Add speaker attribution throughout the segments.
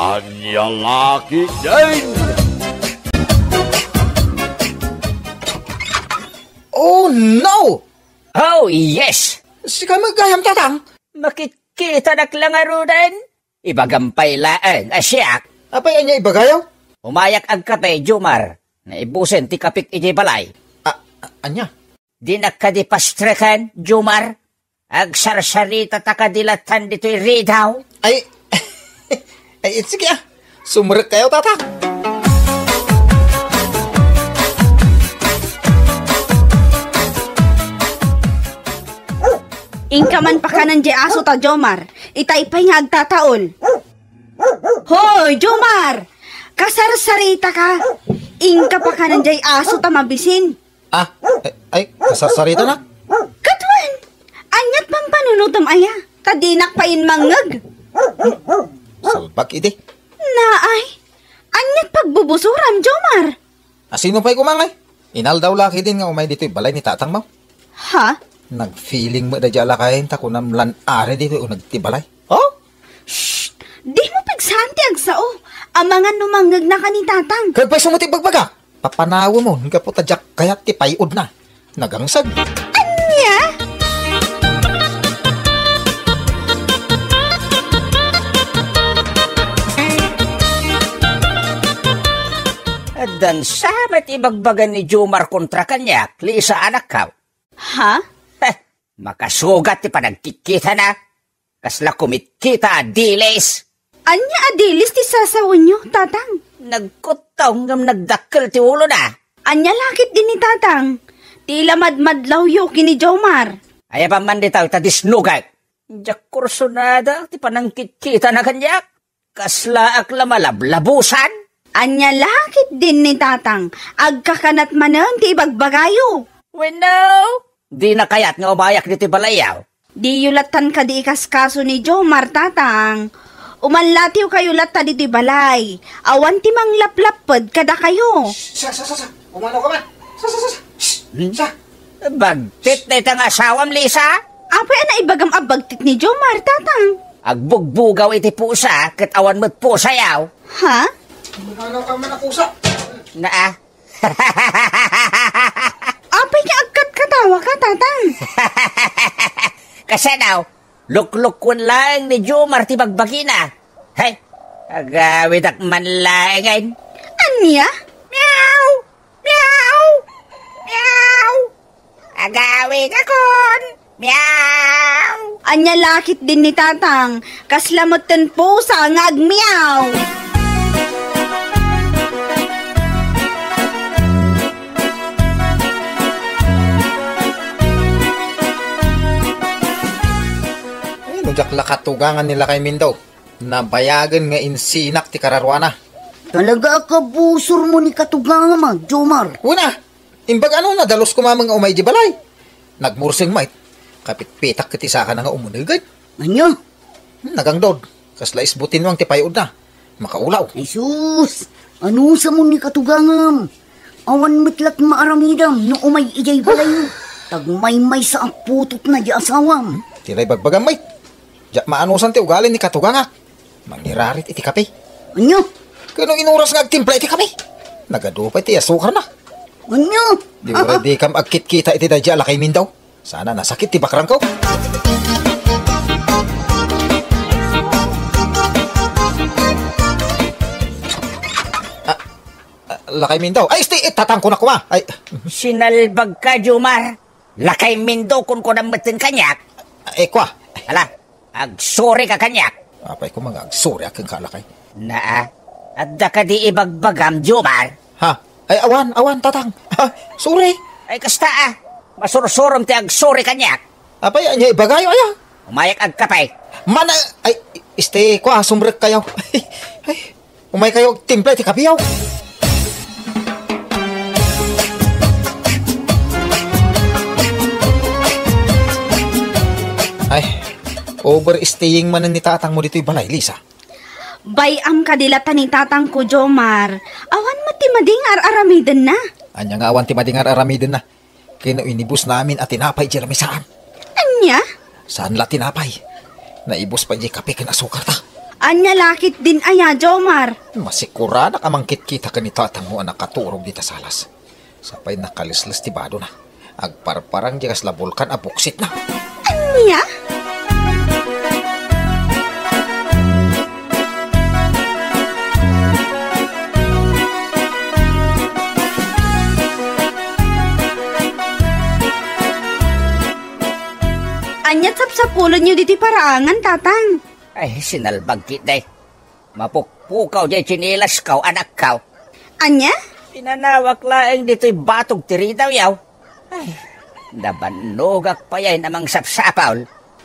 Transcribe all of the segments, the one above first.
Speaker 1: Anya laki din!
Speaker 2: Oh no!
Speaker 3: Oh, yes!
Speaker 2: Sige magayam tatang.
Speaker 3: Makikita na klangarunan. Ibagampay laan, asyak.
Speaker 2: Apay anya ibagayaw?
Speaker 3: Umayak ang kape, Jomar. Naibusen ti kapik iti balay.
Speaker 2: Anya?
Speaker 3: Di nakadipastrekan, Jomar. Agsarsarita takadilatan dito'y ridaw.
Speaker 2: Ay, sige Sumurek kayo tatang.
Speaker 4: Ingka man pa kanan di aso ta, Jomar. Itaypay nga agtataol. Hoy, Jomar! Kasarsarita ka. Ingka pa kanan di aso ta mabisin.
Speaker 2: Ay, kasarsarita na?
Speaker 4: Katwan! Anyat pang panunutom aya. Tadinak pa in mangag.
Speaker 2: Salbak iti.
Speaker 4: Naay, anyat pagbubusuram, Jomar.
Speaker 2: Sino pa'y kumangay? Inal daw laki din nga umay dito'y balay ni tatang mo.
Speaker 4: Ha?
Speaker 2: Nag-feeling mo na dyan lakayin ta kung namlan are dito o nagtibalay. Oh?
Speaker 4: Shh! Di mo pagsanti agsao. Ang mga numangag na ka ni tatang.
Speaker 2: Kaya pa'y sumuti bagbaga. Papanawa mo, nga po tadyak kaya't tipayod na. Nagangsag.
Speaker 4: Anya?
Speaker 3: Dan sabat ibagbagan ni Jomar kontra kanyak, Lisa anak ka.
Speaker 4: Ha?
Speaker 3: Makasugat ti panagkikita na. Kasla kumitkita adilis.
Speaker 4: Anya adilis ti sasawin nyo, tatang?
Speaker 3: Nagkutaw ngam nagdakkel ti ulo na.
Speaker 4: Anya lakit din ni tatang. Tila madmadlaw yo kini Jomar.
Speaker 3: Ay pa man di tayo tadisnugay. Diyak kursunada ti panangkikita na kanyak. Kasla akla malablabusan.
Speaker 4: Anya lakit din ni tatang. Agkakanat manan ti ibagbagayo.
Speaker 3: Bueno, di na kayat nga umayak dito balayaw.
Speaker 4: Di yulatan ka di ikaskaso ni Jomar, tatang. Umanlatiw kayo lata dito balay. Awan ti mang laplapod kada kayo.
Speaker 2: Sa. Umano ka man. Sa.
Speaker 3: Bagtit na itang asawam, Lisa.
Speaker 4: Apay na ibagam abagtit ni Jomar, tatang.
Speaker 3: Agbugbugaw iti pusa, kat awan mo't pusayaw.
Speaker 4: Ha?
Speaker 2: Umano ka man akusa.
Speaker 3: Naa.
Speaker 4: Apay niya agkat katawa ka, tatang.
Speaker 3: Kasi daw, luklukon lang ni Jomar ti bagbagina. Hey, agawid ak manlangan.
Speaker 4: Anya?
Speaker 3: Meow! Meow! Meow! Agawid akon! Meow!
Speaker 4: Anya lakit din ni tatang. Kaslamot ten pusa nga agmiyaw.
Speaker 2: Jak lakatugangan nila kay Mindaw. Nabayagan nga insinak ti kararwana.
Speaker 5: Talaga ka busor mo ni katugangan man, Jomar.
Speaker 2: Una, imbag ano na dalos ko mamang umay di balay. Nagmursing mait. Kapit-pitak kiti saka na nga umunagad.
Speaker 5: Anya?
Speaker 2: Nagangdod. Kasla isbutin mo ang tipayod na. Makaulaw.
Speaker 5: Ay sus, ano sa mo ni katugangan? Awan mitlat maaramidam no umay ijay balay. Tagmay-may sa ang putot na di asawam.
Speaker 2: Tilay bagbagang mait. Diyak maanusan ti ugalin ni katuganga. Mangirarit iti kape.
Speaker 5: Anya?
Speaker 2: Kano inuras nga agtimpla iti kape. Nagadupay ti asukar na.
Speaker 5: Anya?
Speaker 2: Di mo ready kam agkit-kita iti dadya lakay Mindaw. Sana nasakit ti bakrang ko. Lakay Mindaw. Ay, tatang ko na kuma. Ay.
Speaker 3: Sinalbag ka, Jomar. Lakay Mindaw kun ko namatin kanyak.
Speaker 2: Kwa.
Speaker 3: Hala, agsuri ka kanyak.
Speaker 2: Apay ko mga agsuri akong kalakay.
Speaker 3: Naa, adda ka di ibagbagam, Jomar.
Speaker 2: Ha? Ay, awan, tatang. Ha? Suri.
Speaker 3: Ay, kasta masursurom ti agsuri kanyak.
Speaker 2: Apay, anya ibagayo, aya.
Speaker 3: Umayak agkapay.
Speaker 2: Mana, ay, kwa, sumrek kayo. Ay, umay kayo, timple, ti kapiyaw. Ay, overstaying man ni tatang mo dito'y balay, Lisa.
Speaker 4: Bayam kadilata ni tatang ko, Jomar. Awan matimading ar-aramiden na.
Speaker 2: Anya nga awan ti madingar aramidin na. Kino inibus namin at tinapay di saan.
Speaker 4: Anya?
Speaker 2: Saan la tinapay? Naibus pa di kape kin asukar ta.
Speaker 4: Anya lakit din aya, Jomar.
Speaker 2: Masikura na kamangkit kita kanito at ang anak katurog dita salas. Sapay nakalislas tibado na. Agparparang jagas labulkan abuksit na.
Speaker 4: Anya? Anya sapsapulon nyo diti paraangan, tatang.
Speaker 3: Ay, sinalbag kita. Mapukpukaw jay chinilas kaw, anak kaw.
Speaker 4: Anya?
Speaker 3: Pinanawak laeng dito'y batog tiri daw yaw. Ay, nabanogak pa yan namang sapsapaw.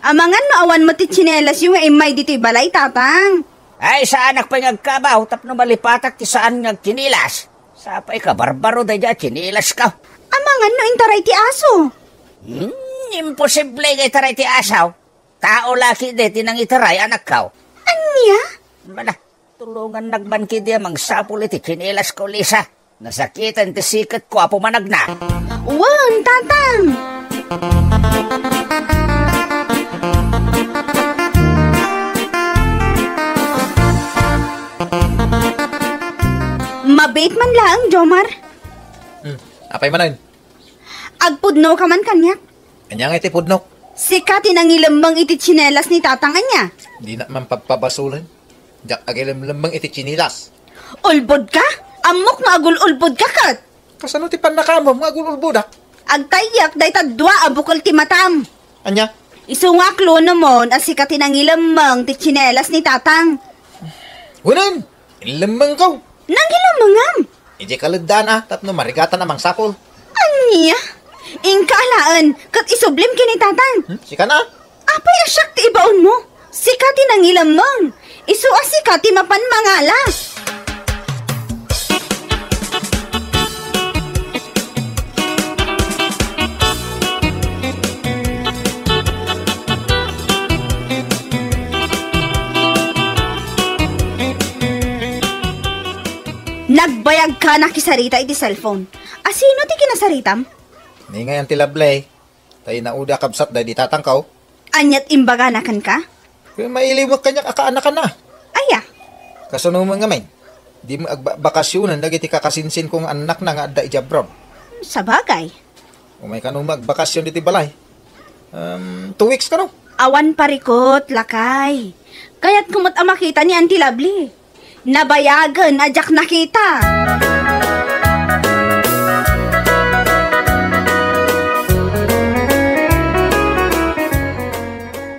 Speaker 4: Amangan maawan mo ti chinelas yung imay dito'y balay, tatang.
Speaker 3: Ay, sa anak pa ngagkabaw, tapno malipatak ti saan ngag chinilas. Sapay ka, barbaro da dya, chinilas kaw.
Speaker 4: Amangan no intaray ti aso.
Speaker 3: Imposible nga itaray ti asaw. Tao laki de, tinang itaray, anak kaw.
Speaker 4: Anya?
Speaker 3: Bala, tulungan nagbanki di amang sapul iti chinilas ko, Lisa. Nasakitan ti sikat ko, apo managna.
Speaker 4: Wan, tatang. Mabait man lang, Jomar.
Speaker 2: Apay manan.
Speaker 4: Agpudno ka man kanyak.
Speaker 2: Anyang iti pudnok.
Speaker 4: Sika tinangilambang iti tsinelas ni tatang anya.
Speaker 2: Di na man pagpabasulan. Diyak agilam-lambang iti chinilas.
Speaker 4: Ulbod ka? Amok na agul-ulbod ka kat.
Speaker 2: Kasano ti pannakamom nga gululbudak?
Speaker 4: Agtayak day tadwa abukol ti matam.
Speaker 2: Anya?
Speaker 4: Isungaklo namon as sika tinangilambang ti tsinelas ni tatang.
Speaker 2: Hunan! Inlambang ko.
Speaker 4: Nangilambangam.
Speaker 2: Ije kalagdaan tapno marigatan namang sapol.
Speaker 4: Anya? Ingkaalaan, kat isublim kini tatang.
Speaker 2: Sika na?
Speaker 4: Apay asyak ti ibaon mo. Sika tinangilambang. Isu asika ti mapan mangala. Nagbayag ka na kisarita iti cellphone. Asino ti kinasaritam?
Speaker 2: Ni ngayon ti lablay. Tayo na uda kabsat dahi di tatangkaw.
Speaker 4: Anyat imbaga nakan ka?
Speaker 2: Kaya mailiwag kanyak akaanakan na.
Speaker 4: Aya.
Speaker 2: Kasano mo nga may. Di mo agbakasyonan dagiti kakasinsin kong anak na nga adda ijabrob.
Speaker 4: Sa bagay.
Speaker 2: Umay ka nung magbakasyon diti balay. 2 weeks ka no?
Speaker 4: Awan parikot, lakay. Kaya't kumot ang makita ni Auntie Lovely. Nabayagan, ajak nakita.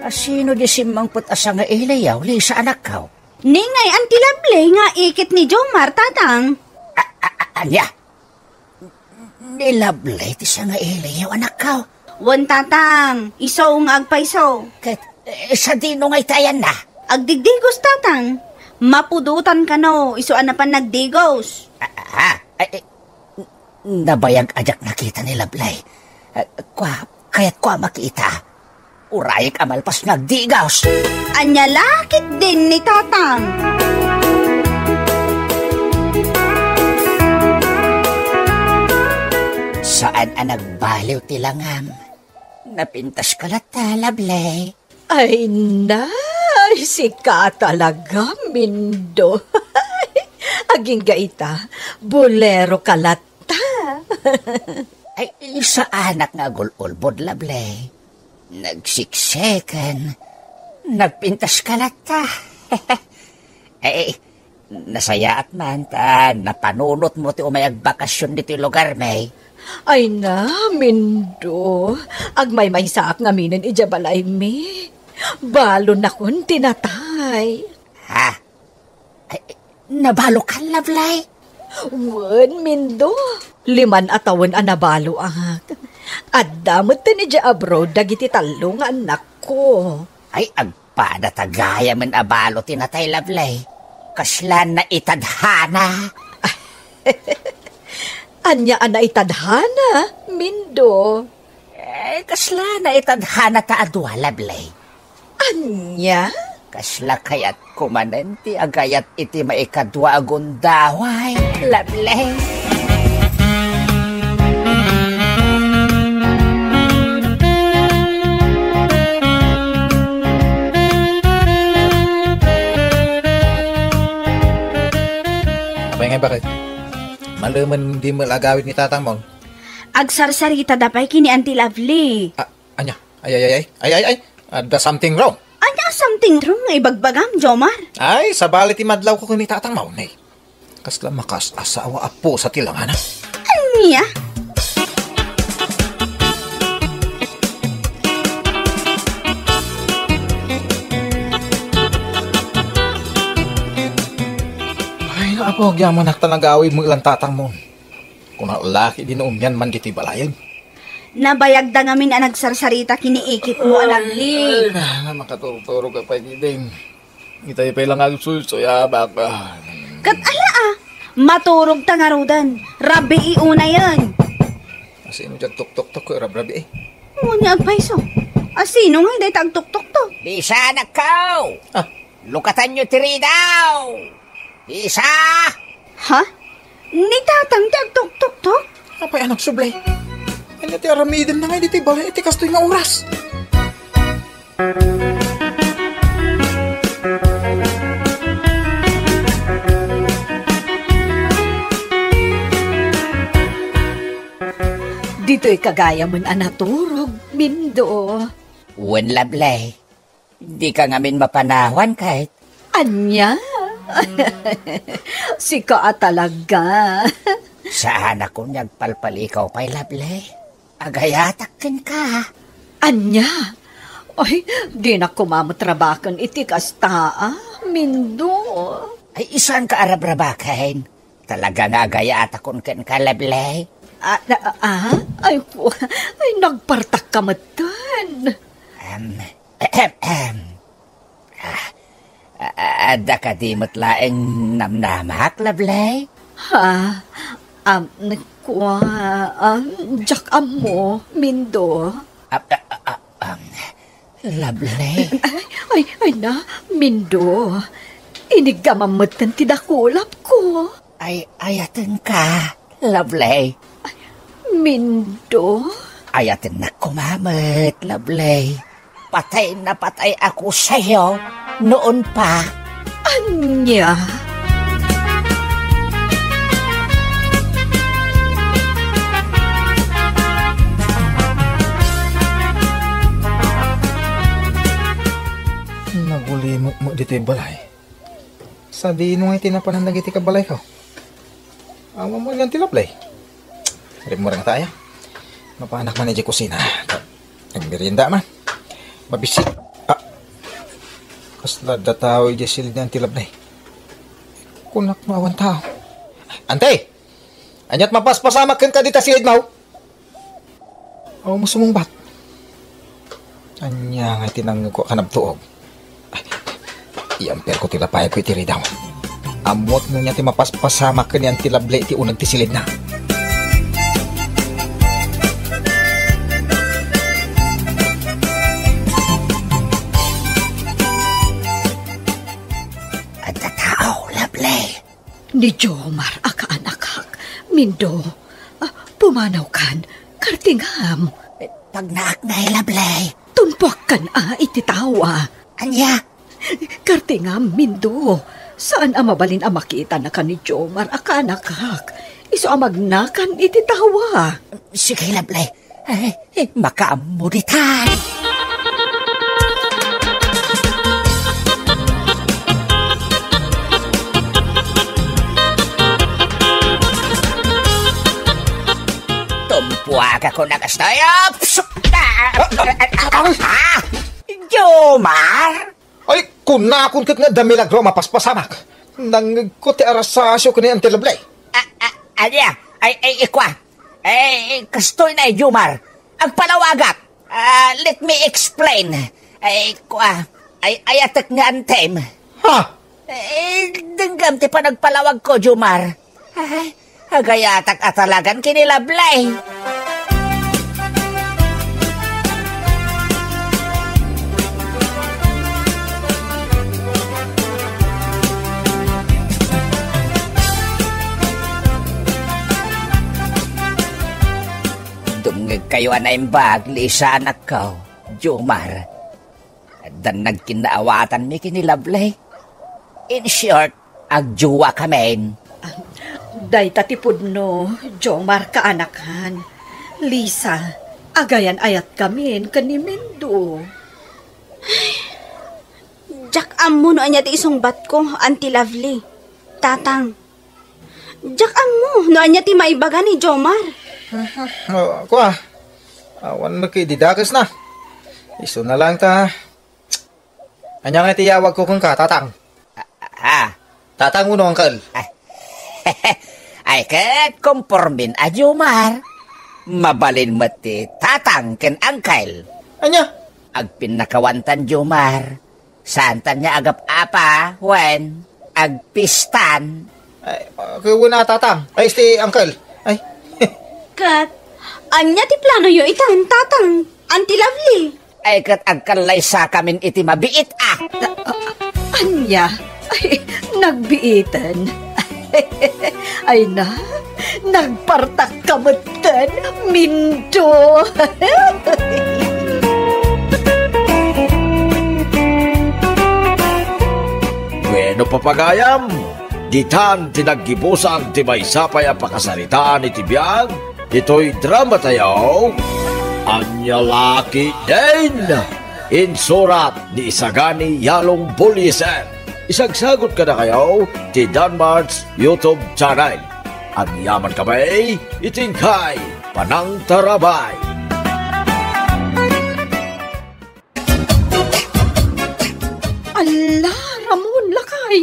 Speaker 3: Asino di simang put asa nga ilayaw, Lisa, anak kaw.
Speaker 4: Ningay, Auntie Lovely nga ikit ni Jomar, tatang.
Speaker 3: Anya? Nilablay ti siya nga ilayaw, anak kaw.
Speaker 4: Wan tatang, isaw nga agpaisaw.
Speaker 3: Kat, sa dino nga'y tayan na.
Speaker 4: Agdigdigos, tatang. Mapudutan ka no, isuan na pa nagdigos.
Speaker 3: Nabayag ajak nakita ni Lablay. Kaya't kwa makita. Urayik amalpas nagdigaws.
Speaker 4: Anya lakit din ni tatang.
Speaker 3: Saan ang nagbaliw tilangam? Napintas ka lata, Lablay.
Speaker 6: Ay, si ka talaga, Mindo. Aging gaita, bolero kalata.
Speaker 3: Ay, sa anak nga gululbod, Lablay. Nagsiksekan. Nagpintas ka lata. Ay, nasaya at man ta, napanunot mo ti umayag bakasyon dito yung lugar, may.
Speaker 6: Ay na, Mindo. Agmay-may saak nga minin ijabalay mi. Balo na kun tinatay.
Speaker 3: Ha? Ay, nabalo ka, Lablay?
Speaker 6: Wan, Mindo. 5 atawon ang nabalo ahak. At damot ni abroad dagiti talo nga anak ko.
Speaker 3: Ay, agpada tagaya man abalo tinatay, Lablay. Kaslan na itadhana.
Speaker 6: Anya ana itadhana, Mindo.
Speaker 3: Kaslan na itadhana ta adwa, Lablay.
Speaker 6: Anya?
Speaker 3: Kasla kayat kumanenti agayat iti maikadwa agundaway, Lablay.
Speaker 2: nga bakit? Malaman di mo agawin ni tatang mo.
Speaker 4: Agsarsarita dapay kini Auntie Lovely.
Speaker 2: Anya? Ay. Ada something wrong.
Speaker 4: Anya something wrong nga ibagbagam, Jomar?
Speaker 2: Ay, sa balit imadlaw ko ni tatang mo, nay. Kasla makas asawa apo sa tilangan, ha?
Speaker 4: Anya?
Speaker 2: Ay, apo, gyaman at tanagawi mo ilang tatang mo. Kung laki din umyan man diti balayan.
Speaker 4: Nabayag da ngamin ang nagsarsarita kiniikit mo, Lovely.
Speaker 2: Ay, makaturo ka pa din. Itay pa ilang agsusoya baka.
Speaker 4: Kat ala maturog tangarudan. Rabi iuna yan.
Speaker 2: Asino dyan tuk-tuk-tuk ko, rabrabi eh.
Speaker 4: Unya agpaiso. Asino nga hindi tagtuktok to?
Speaker 3: Bisa na kaw! Lukatan nyo tiri daw! Bisa!
Speaker 4: Ha? Ni tatang tagtuktok to?
Speaker 2: Apay anak sublay. Ano ti aramidin na nga diti balay iti kastoy nga oras.
Speaker 6: Dito'y kagaya man anaturog, Mindo.
Speaker 3: Wen Lovely, di ka ngamin mapanawan kahit.
Speaker 6: Anya? Si ka talaga.
Speaker 3: Saan ako nagpalpal ikaw pa'y Lovely? Agayatakin ka.
Speaker 6: Anya? Ay, di na kumamutrabakan iti kastaa, Mindo.
Speaker 3: Ay, isan ka arabrabakin? Talaga nga agayatakon ken ka, Lovely?
Speaker 6: Ay, nagpartak ka matan.
Speaker 3: Ada ka di matlaeng namnamak, Lovely?
Speaker 6: Ha? Jack mo, Mindo.
Speaker 3: Lovely?
Speaker 6: Ay na, Mindo. Inigamamatan tidakulap ko.
Speaker 3: Ay, ayatin ka, Lovely.
Speaker 6: Mindo?
Speaker 3: Ayatin na kumamit, Lovely. Patay na patay ako sa'yo noon pa.
Speaker 6: Anya?
Speaker 2: Naguli mo dito yung balay. Sa di nung ay tinapanan nagiti ka balay ko. Amo mo yan tilablay. Rin mo rin tayo. Mapanak man na kusina. Nagmerienda man. Mabisik. Kasla da tao iti silid ng tilablay. Kunak mo awan tao. Ante! Anyat mapaspasamakin ka dita silid mo. Awa mo sumungbat. Anya nga tinang ko kanabtuog. Iamper ko tilapaya ko iti ridaw. Amot mo niya ti mapaspasama ka niyan tilable iti unag ti silid na.
Speaker 3: At tao, Lovely.
Speaker 6: Ni Jomar, akaanak, Mindo. Pumanaw kan, kartingam.
Speaker 3: Pagnaak na, Lovely.
Speaker 6: Tumpuak kan ititawa.
Speaker 3: Anya?
Speaker 6: Kartingam, Mindo. Saan mabalin makita na ka ni Jomar, akanakak? Iso magnakan ititawa.
Speaker 3: Sige, Lovely. Makaamuditan. Tumpuak ako na kastoy. Jomar?
Speaker 2: Ay, kunakon kat nga damilagro mapaspasamak. Nang kote arasasyo ko ni ang tilablay.
Speaker 3: Anya? Ay, ikwa. Ay, kastoy na Jomar. Ang palawagat. Let me explain. Ay, ikwa. Ay, ayatak nga antem.
Speaker 2: Ha?
Speaker 3: Ay, denggam ti pa nagpalawag ko, Jomar. Ay, agayatak atalagan kinilablay. Dungig kayo na imbagli sa anak ko, Jomar. Dan nagkinaawatan mi kinilablay. In short, agjuwa kami.
Speaker 6: Day tatipod no, Jomar kaanakan. Lisa, agayan ayat kamin kanimindo.
Speaker 4: Jak amo no anya ti isungbat ko, Auntie Lovely. Tatang. Jak amo no anya ti maibaga ni Jomar.
Speaker 2: Kuha. Awan mo kay didagas na. Iso na lang ta. Anya nga tiyawag ko kung ka, tatang.
Speaker 3: Ha?
Speaker 2: Tatang uno, Uncle.
Speaker 3: Ay ket kompormin a Jomar. Mabalin mati tatang ken angkel.
Speaker 2: Anya?
Speaker 3: Agpin nakawantan Jomar. Santan niya agap apa, wen, agpistan.
Speaker 2: Ay, kuha na, tatang. Ay, stay, Uncle. Ay,
Speaker 4: Kat, anya ti plano yo itan, tatang. Auntie Lovely.
Speaker 3: Ay kat agkalay sa kamin iti mabiit ah.
Speaker 6: Anya, ay, nagbiitan. Ay na, nagpartak kamatan, mindo.
Speaker 1: Bueno papagayam, ditan tinaggibusan ti may sapay ang pakasaritaan iti biyag, ito'y drama tayo, Anyalaki din! Insurat ni Isagani Yalong Buliesen. Isagsagot ka na kayo ti Danmar's YouTube channel. At yaman kamay, itingkay, panang tarabay.
Speaker 6: Ala, Ramon, lakay.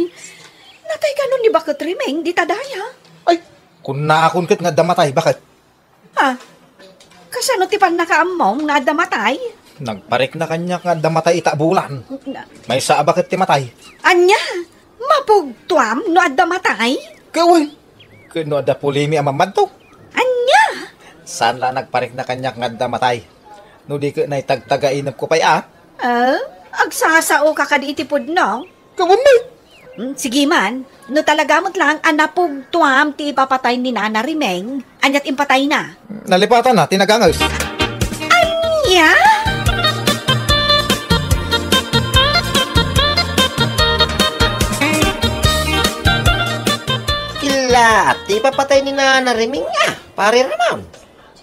Speaker 6: Natay ka nun ni bakit rimeng, di tadaya.
Speaker 2: ay, kung naakon kat nga damatay, bakit?
Speaker 6: Ha? Kasano ti pan nakaamong nga damatay?
Speaker 2: Nagparik na kanya nga damatay itabulan.
Speaker 6: Na-
Speaker 2: May saa bakit ti matay?
Speaker 6: Anya, mapugtuam no adda matay?
Speaker 2: Gawin. Kuno da pulimi ang mamad to.
Speaker 6: Anya?
Speaker 2: Saan la nagparik na kanya nga damatay? No di ka na itagtagainap ko pa'y
Speaker 6: Agsasao ka kadiitipod no?
Speaker 2: Gawin mo.
Speaker 6: Sige man, no talagamot lang anapugtuam ti ipapatay ni Nana Rimeng, anyat impatay na.
Speaker 2: Nalipatan na, tinagangas.
Speaker 6: Anya?
Speaker 7: Kila, ti papatay ni Nana Riming pare Ramon.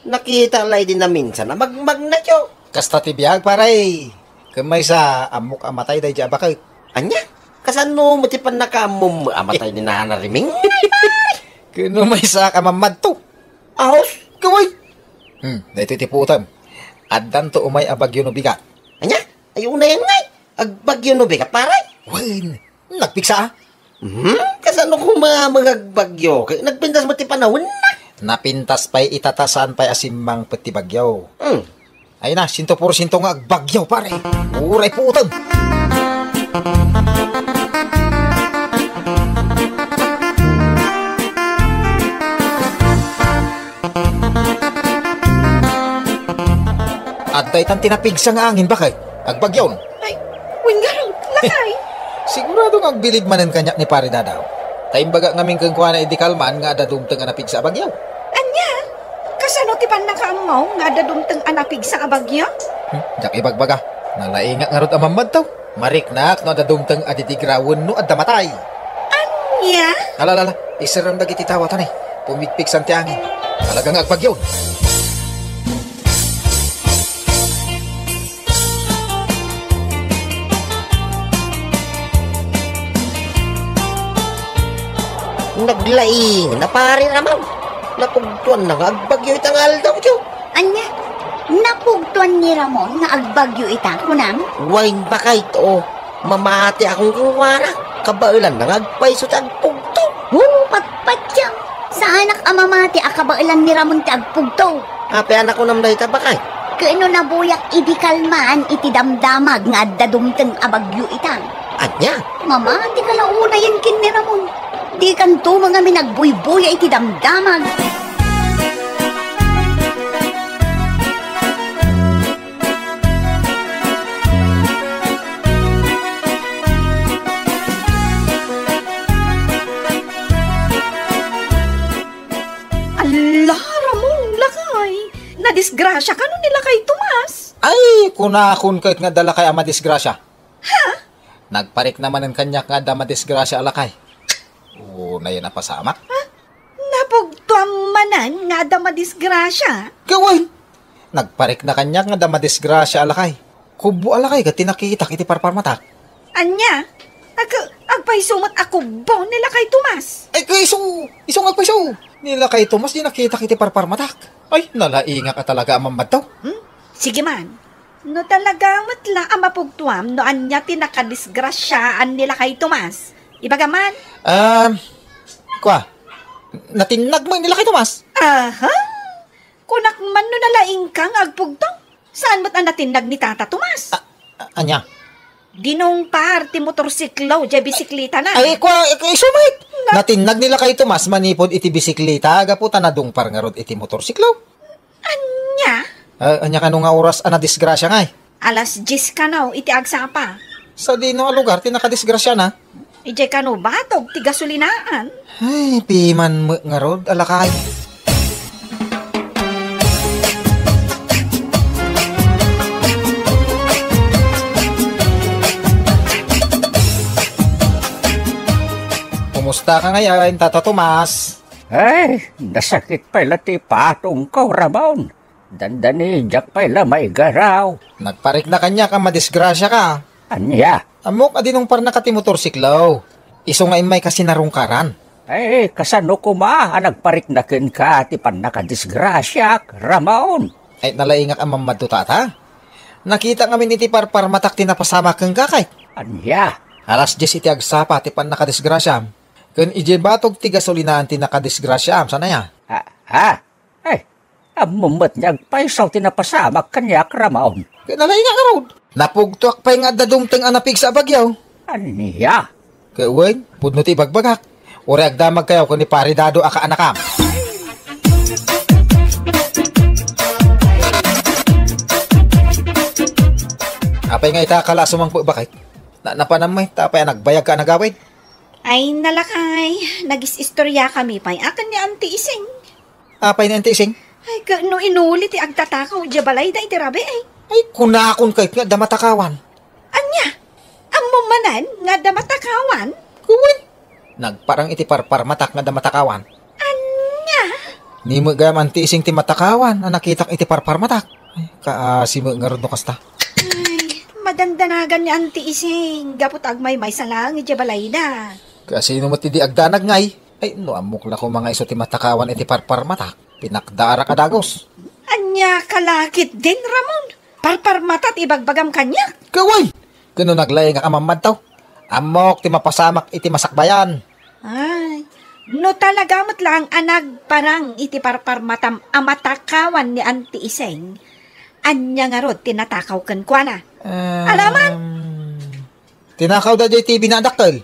Speaker 7: Nakita lay din na minsan na magmag na tiyo.
Speaker 2: Kasta ti biyag, paray. Kamay sa amok amatay day dya bakit?
Speaker 7: Anya, kasano mo ti pan nakamum amatay ni Nana Riming?
Speaker 2: Kuno may saa ka mamad to.
Speaker 7: Ahos,
Speaker 2: Gawin. Dito ti putam. Addan to umay abagyo no bigat.
Speaker 7: anya, ayaw na yan ngay. Agbagyo no bigat paray.
Speaker 2: Wen, nagpiksa.
Speaker 7: Kasano kung mga agbagyo? Nagpintas mo ti panahon na.
Speaker 2: Napintas pa'y itatasan pa'y asimang pati bagyaw.
Speaker 7: Hmm.
Speaker 2: Ay na, 100% nga agbagyaw pare. Uray putam. At day tan tinapigsa nga angin, bakit? Agbagyaw.
Speaker 6: Ay, wingarot, lakay.
Speaker 2: Sigurado nga agbilib manen kanyak ni pare Dadaw. Taimbaga nga mingkang kuha na idikalman nga dadumtang nga napigsa bagyaw.
Speaker 6: Anya? Kasano ti pan nakaamaw nga dadumteng anapig sa abagya?
Speaker 2: Jak ibagbaga. Nalainga nga rod amamad taw. Mariknak no dadumtang aditigrawon no adda matay.
Speaker 6: Anya?
Speaker 2: Alalala, isaram dagiti tawatan eh. Pumigpig sa angin. Talagang agbagyaw.
Speaker 7: Naglaing na pare Ramon. Napugtuan na nga agbagyo itangal daw tiyo.
Speaker 5: Anya, napugtuan ni Ramon nga agbagyo ita kunang.
Speaker 7: Wain ba kay to? Mamati akong kuwara. Kabailan na agpay sa tagpugto.
Speaker 5: Patpatyang. Sa anak amamati akabailan ni Ramon ti agpugto.
Speaker 7: Ape anak ko namday tabakay.
Speaker 5: Kano nabuyak idikalman iti damdamag nga adda dumteng abagyo ita.
Speaker 7: Anya?
Speaker 5: Mamati ka launa yan kin ni Ramon. Di kanto mga minagbuy-buya iti damdamag.
Speaker 6: Ala, Ramon, lakay. Nadisgrasya ka nun nila kay Tomas.
Speaker 2: Ay, kunakon kahit nga dala kay ama disgrasya. Ha? Nagparik naman ang kanyak nga da madisgrasya alakay. Oo, na yan napasamak.
Speaker 6: manan nga da madisgrasya.
Speaker 2: Gawin! Nagparik na kanya nga da madisgrasya alakay. Kubo alakay ka tinakita iti parparmatak.
Speaker 6: Anya, agpaisumat ako ba nila kay Tomas?
Speaker 2: Ay, isong agpaiso. Nila kay Tomas, di nakita kiti parparmatak. Ay, nalainga ka talaga amamad daw.
Speaker 6: Sige man. No talaga matla ang mapugtuam no anya tinakadisgrasyaan nila kay Tomas. Ibaga man.
Speaker 2: Kwa, natinag mo nila kay Tomas?
Speaker 6: Aha? Kunak man no nalaing kang agpugtong. Saan mo't ang natinag ni Tata Tomas?
Speaker 2: Anya?
Speaker 6: Dinong party motorsiklo, jay bisikleta na.
Speaker 2: Ay, sumait. Natinag nila kay Tomas, manipod iti bisikleta, gaputa na dungpar nga rod iti motorsiklo.
Speaker 6: Anya?
Speaker 2: Anya kano nga oras na disgrasya nga eh.
Speaker 6: Alas 10 ka na, iti agsapa.
Speaker 2: Sa di no lugar, tinakadisgrasya na.
Speaker 6: Ijay ka no batog, ti gasulinaan.
Speaker 2: Ay, piman mo nga rod, alakay. Kumusta ka ngayon, Tata Tomas?
Speaker 8: Ay, nasakit pala ti patong ko, Ramon. Dandani, jak pala may garaw.
Speaker 2: Nagparik na kanya ka, madisgrasya ka.
Speaker 8: Anya?
Speaker 2: Amok, adinong par na kati motorsiklaw. Iso nga imay kasi narungkaran.
Speaker 8: Ay, kasano ko nagparik na kin ka, ti pan nakadisgrasya, Ramon.
Speaker 2: Ay, nalaingak ang mamad to, Tata. Nakita kami ni ti parparmatak tinapasama kang kakay.
Speaker 8: Anya?
Speaker 2: Alas 10 iti agsapa, ti pan nakadisgrasya. Kun ije batog ti gasolinaan ti nakadisgrasya, sana ya?
Speaker 8: Ay, amumot niyag paisaw tinapasamak kanyak, Ramon.
Speaker 2: Nalaingak ka raw. Napugtuak pa yung adadungteng anapig sa bagyaw.
Speaker 8: Anya?
Speaker 2: Kawen, pudno ti bagbagak. Uri agdamag kayo kung ni paridado aka anakam. Apay nga itakala sumang po bakit? Napanamay, tapay nagbayag ka nagawid.
Speaker 6: Ay, nalakay. Nagis-istorya kami pa'y akan ni Auntie Ising.
Speaker 2: Apay na antising?
Speaker 6: Ay, no inulit ti agtatakaw, jabalay da itirabi ay.
Speaker 2: Ay, kunakon kahit nga damatakawan.
Speaker 6: Anya? Amo manan nga damatakawan?
Speaker 2: Kuwen. Nagparang iti parparmatak nga damatakawan.
Speaker 6: Anya?
Speaker 2: Ni mo gayam antising ti matakawan, na nakitak iti parparmatak. Ay, kaasi mo nga ron no kasta.
Speaker 6: Ay, madandanagan ni Auntie Ising. Gapot agmay-may sa lang, jabalay da.
Speaker 2: Kasi no ti di agdanag ngay. Ay, no amok na ko mga iso ti matakawan iti parparmatak. Pinakdara kadagos.
Speaker 6: Anya kalakit din, Ramon. Parparmatat ibagbagam kanya.
Speaker 2: Kaway! Kano naglay nga amamad taw. Amok ti mapasamak iti masakbayan.
Speaker 6: Ay, no talaga mo't lang anag parang iti parparmatam amatakawan ni Auntie Ising. Anya nga rod tinatakaw kan kwa na. Alaman?
Speaker 2: Tinakaw da jay TV na adakkel.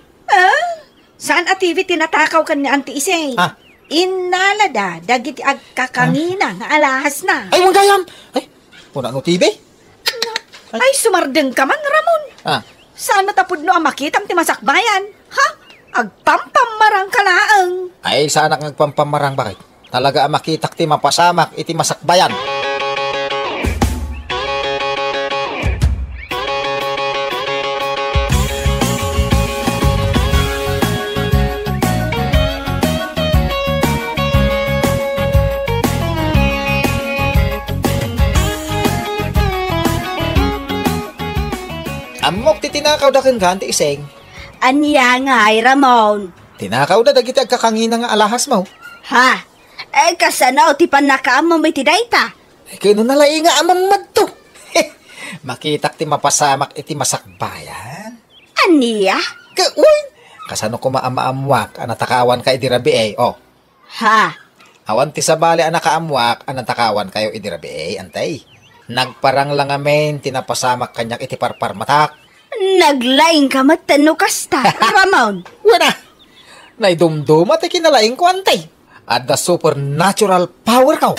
Speaker 6: Saan at TV tinatakaw kan ni Auntie Ising? Inalada, dagiti agkakangina nga alahas na.
Speaker 2: Ay, mong gayam! Ay, kuna no TV?
Speaker 6: Ay, sumardeng ka man, Ramon. Saan matapod no ang makitam ti masakbayan? Ha? Agpampamarang kalaang.
Speaker 2: Ay, sana kang agpampamarang bakit? Talaga ang makitak ti mapasamak iti masakbayan. Amok ti tinakaw da ken Auntie Ising.
Speaker 4: Anya nga ay Ramon.
Speaker 2: Tinakaw da dagiti agkakangina nga alahas mo.
Speaker 4: Ha? Ay kasano ti panakaam mo may tidayta.
Speaker 2: Ay kano nalay nga amamad to. Makitak ti mapasamak iti masakbayan.
Speaker 4: Aniya?
Speaker 2: Uy! Kasano ko maamwak anatakawan ka idirabi eh. Oh.
Speaker 4: Ha?
Speaker 2: Awan ti sabali anakaamwak anatakawan kayo idirabi eh. Antay. Nagparang lang amen, tinapasamak kanyak iti parparmatak.
Speaker 4: Naglaing ka matano kasta, Ramon.
Speaker 2: Wala. Naidumdum at ikinalaing ko antay. At the supernatural power ko.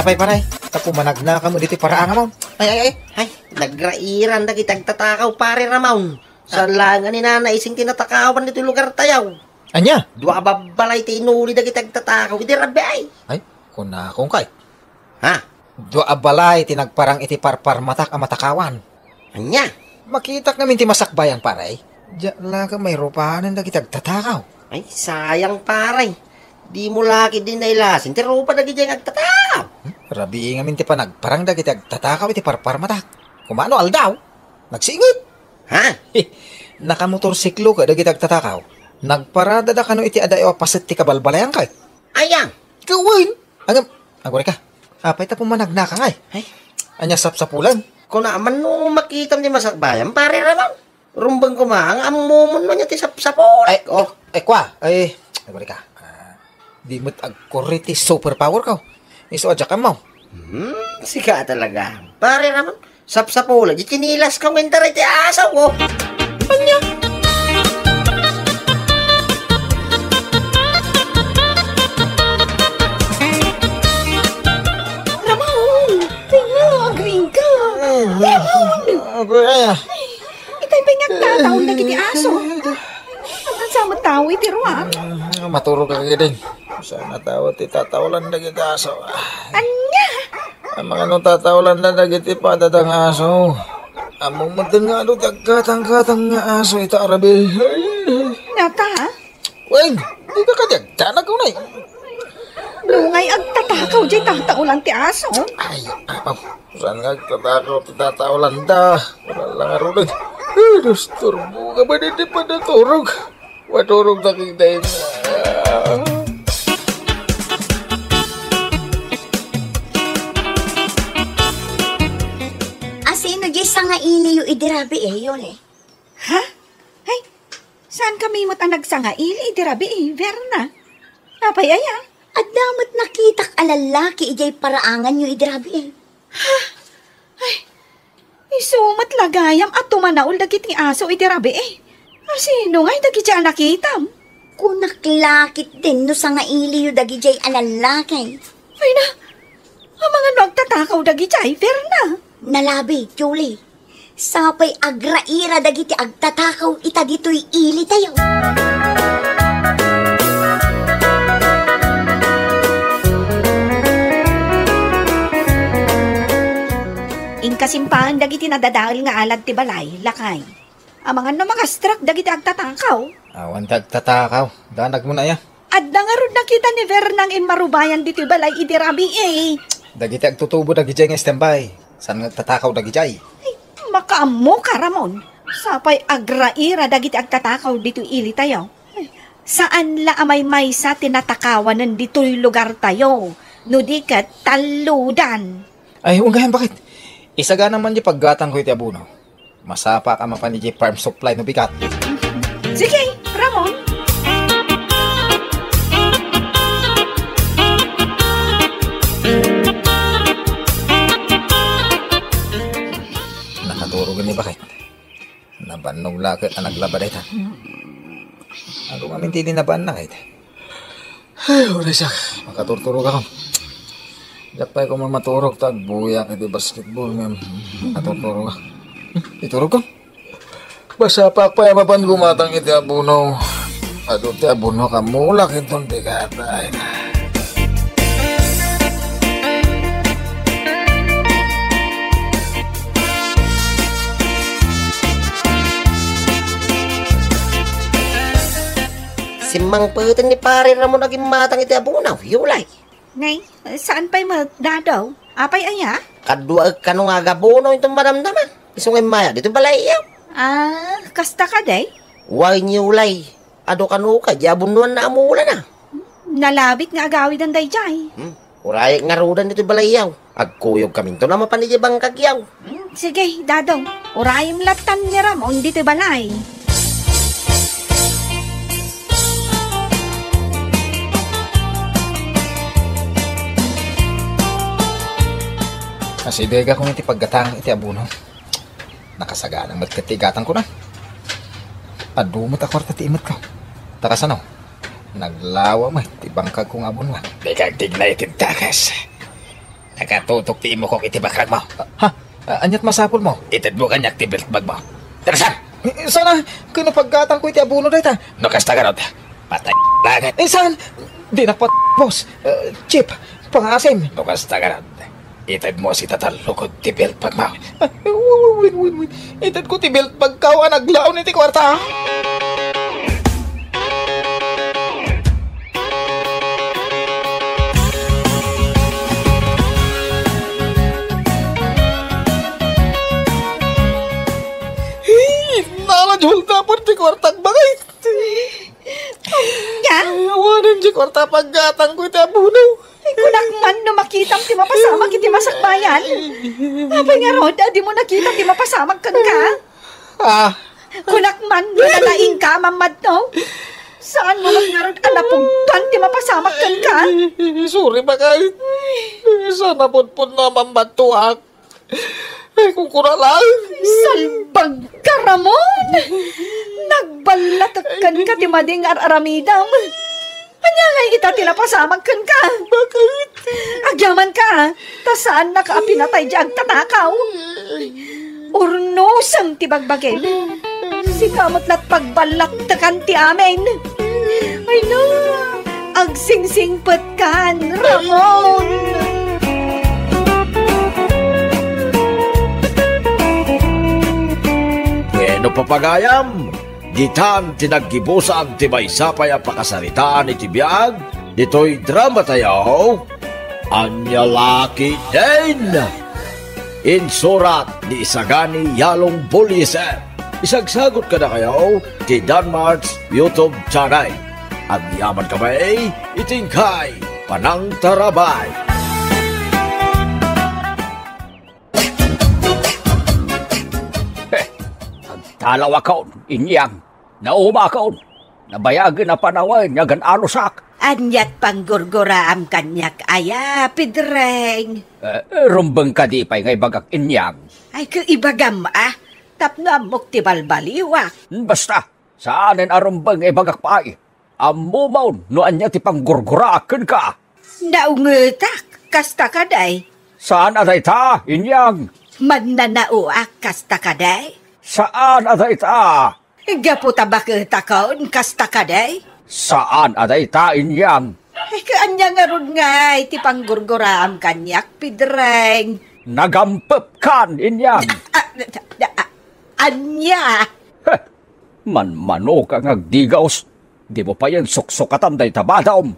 Speaker 2: Apay paray, tapumanag na kamo dito para nga mo.
Speaker 7: Ay, nagrairan na kitang tatakaw, pare Ramon. Sa langan ni Nana Ising tinatakawan dito lugar tayaw.
Speaker 2: Anya?
Speaker 7: Dua babalay ti inuli na kitang tatakaw, hindi rabi ay.
Speaker 2: Ay, kuna akong kay.
Speaker 7: Ha?
Speaker 2: Dua balay tinagparang iti parpar matak a matakawan.
Speaker 7: Anya?
Speaker 2: Makitak namin ti masakbayan paray. Diyan ka may rupahanan na kitagtatakaw.
Speaker 7: Ay, sayang paray. Di mo laki din nailasin. Ti rupa na gijay agtatakaw.
Speaker 2: Rabi ngamin ti panagparang da kitagtatakaw iti parpar matak. Kumano aldaw? Nagsingit.
Speaker 7: Ha?
Speaker 2: Nakamotorsiklo ka da kitagtatakaw. Nagparada da kano iti adayo pasit ti kabalbalayan kay.
Speaker 7: Ayang.
Speaker 2: Gawin! Agwari ka. Apay ta pumanagna ka ngay.
Speaker 7: Ay.
Speaker 2: Anya sapsapulan.
Speaker 7: Kung naman nung makita ni masakbayan, pare naman. Rumbang kumang, amumon mo niya ti sapsapol.
Speaker 2: Ay, kwa. Ay, agwari ka. Di mo't agkuriti superpower ka. Iso adya ka mo.
Speaker 7: Sika talaga. Pare naman, sapsapol. Di kinilas ka ng taray ti asaw ko. Anya?
Speaker 6: Itay pa nagtataon na kiti aso. Ang sama tao iti ruwa.
Speaker 2: Maturo ka din. Sana tawat itatawalan na kita aso.
Speaker 6: Anya?
Speaker 2: Ang mga nung tatawalan na nagiti padatang aso. Among magdangalo tagkatang aso ita arabi.
Speaker 6: Nata ha?
Speaker 2: Weng, di ka kadyagtanag ko na eh.
Speaker 6: Lungay agtatakaw jay tataulan ti aso.
Speaker 2: Ay, saan nga tatawalan da? Wala lang arunan. Diyos, turbo ka ba hindi pa naturog? Maturog na kita yun.
Speaker 5: Asino di sa nga ili yung idirabi yun eh.
Speaker 6: Ha? Ay, saan kami mo't ang nagsanga-ili idirabi Verna? Apay aya?
Speaker 5: At damat nakitak alalaki ijay paraangan yung idirabi
Speaker 6: Isumat lagayam at tumanaol dagiti aso idirabi Sino nga'y dagi dyan nakitam?
Speaker 5: Kunaklakit din no sa nga ili yung dagi jay alalaki.
Speaker 6: Ay na, ang mga nagtatakaw dagi dyan, Verna.
Speaker 5: Nalabi, Julie. Sapay agraira dagiti agtatakaw ita dito'y ili tayo.
Speaker 6: Ingkasimpahan dagiti nadadaal nga alad ti balay, lakay. Ang mga namakastrap dagiti agtatakaw.
Speaker 2: Awan tagtatakaw. Danag mo na ya.
Speaker 6: At dangarod nakita ni Vernang marubayan diti balay idirabi
Speaker 2: Dagiti agtutubo dagi jay nga standby. Saan nagtatakaw dagi jay?
Speaker 6: Ay, makaamo ka, Ramon. Sapay agraira dagiti agtatakaw dito ili tayo. Ay, saan la amay maysa tinatakawan ng dito'y lugar tayo? No di ka taludan.
Speaker 2: Ay, unggahan bakit? Isaga naman di paggatang ko iti abuno. Masapa ka mapan di farm supply no bigat.
Speaker 6: Sige, Ramon.
Speaker 2: Nakaturo gani bakit? Nabannog lakit na naglabaday ta. Ako maminti din naban na kahit. Ay, wala siya. Makaturturo ka ko. Japay ko maturog tag buya kiti basketball ngam. Makaturturo ka. Iturog ka. Basa pa mapan gumatang iti abuno. Ado ti abuno ka mulak itong bigata.
Speaker 7: Simang putin ni pare Ramon naging matang iti abunaw, yulay.
Speaker 6: Ngay, saan pa'y magdadaw? Apay aya?
Speaker 7: Kadua kano nga gabuno itong madamdaman. Isungay maya, dito balay iyaw.
Speaker 6: Kasta ka day?
Speaker 7: Huwag niyulay. Ado kano ka, di abunuan na amula na.
Speaker 6: Nalabit nga agawid ang dayjay.
Speaker 7: Urayag nga rudan dito balay iyaw. Agkuyog kami to naman panijibang kagyaw.
Speaker 6: Sige, dadaw. Urayim latan ni Ramon dito balay.
Speaker 2: Kasi dega kong iti paggatang iti abuno. Nakasaganang magkatigatan ko na. Adumot ako at imot ko. Takas ano? Naglawa mo iti bangkag kong abuno.
Speaker 1: Dekag tignay iti takas. Nakatutok ti imo kong iti bakrag mo.
Speaker 2: Anyat masapol mo?
Speaker 1: Itad mo kanyak ti beltbag mo. Tarasan!
Speaker 2: Sana, kino paggatang ko iti abuno dayta.
Speaker 1: No kasta ka patay langit.
Speaker 2: Saan? Di nakpat, boss. Chip, pangasim.
Speaker 1: No kasta ka Itad mo si tatalukod ti belt pagmaw.
Speaker 2: Win. Itad ko ti belt pagkaw ang naglaon iti kwarta. Nalanjulta po ti kwartang bagay.
Speaker 6: Ya?
Speaker 2: Awanan ti kwarta paggatang ko iti abunaw.
Speaker 6: Ay, kunak man no makita ti mapasamag iti masakbayan. Abay nga Rod, di mo nakita ti mapasamag kan ka. Kunak man no nalaing ka, mamad no. Saan mo magnaroon anapugtan ti mapasamag kan ka?
Speaker 2: Sorry ba kahit. Sana po na mambatuak. Ay, kung lang.
Speaker 6: Salbag ka, Ramon! Nagbalatakan ka ti mading aramidam. Anya nga ita tinapasamag kan ka.
Speaker 2: Bakit?
Speaker 6: Agyaman ka, ta saan nakaapinatay di agtatakaw? Urnusang ti bagbagin. Si kamot lat pagbalatakan ti amin. Ay no, agsingsingpet kan, Ramon!
Speaker 9: No papagayam, ditan tinaggibusan ti may sapay ang pakasaritaan iti biag, dito'y drama tayo, Anyalaki din! Insurat ni Isagani Yalong Buliser. Isagsagot ka na kayo ti Danmarks YouTube channel. Ang yaman kamay, itingkay, panang tarabay.
Speaker 8: Talawa kaon, inyang, nauma kaon, nabayagin na panawin, yagan alusak.
Speaker 3: Anyat panggurguraam kanyak aya, Pedreng.
Speaker 8: Rumbeng ka di pa'y ngay bagak inyang.
Speaker 3: Ay, kaibagam tapno amok ti balbaliwak.
Speaker 8: Basta, saanin arumbeng ngay bagak pa'y. Amumaw, no anya ti panggurguraakin ka.
Speaker 3: Naungetak, kasta kaday.
Speaker 8: Saan aday ta, inyang?
Speaker 3: Magnanauak, kasta kaday.
Speaker 8: Saan aday ta?
Speaker 3: Gaputa bakita kaon, kasta kaday.
Speaker 8: Saan aday ta, inyang?
Speaker 3: Kaanya nga ron nga, iti panggurguraam kanyak, Pedreng.
Speaker 8: Nagampep kan, inyang.
Speaker 3: Anya?
Speaker 8: Manmano ka ngagdigaos. Di mo pa yan suksukatan day tabadaom.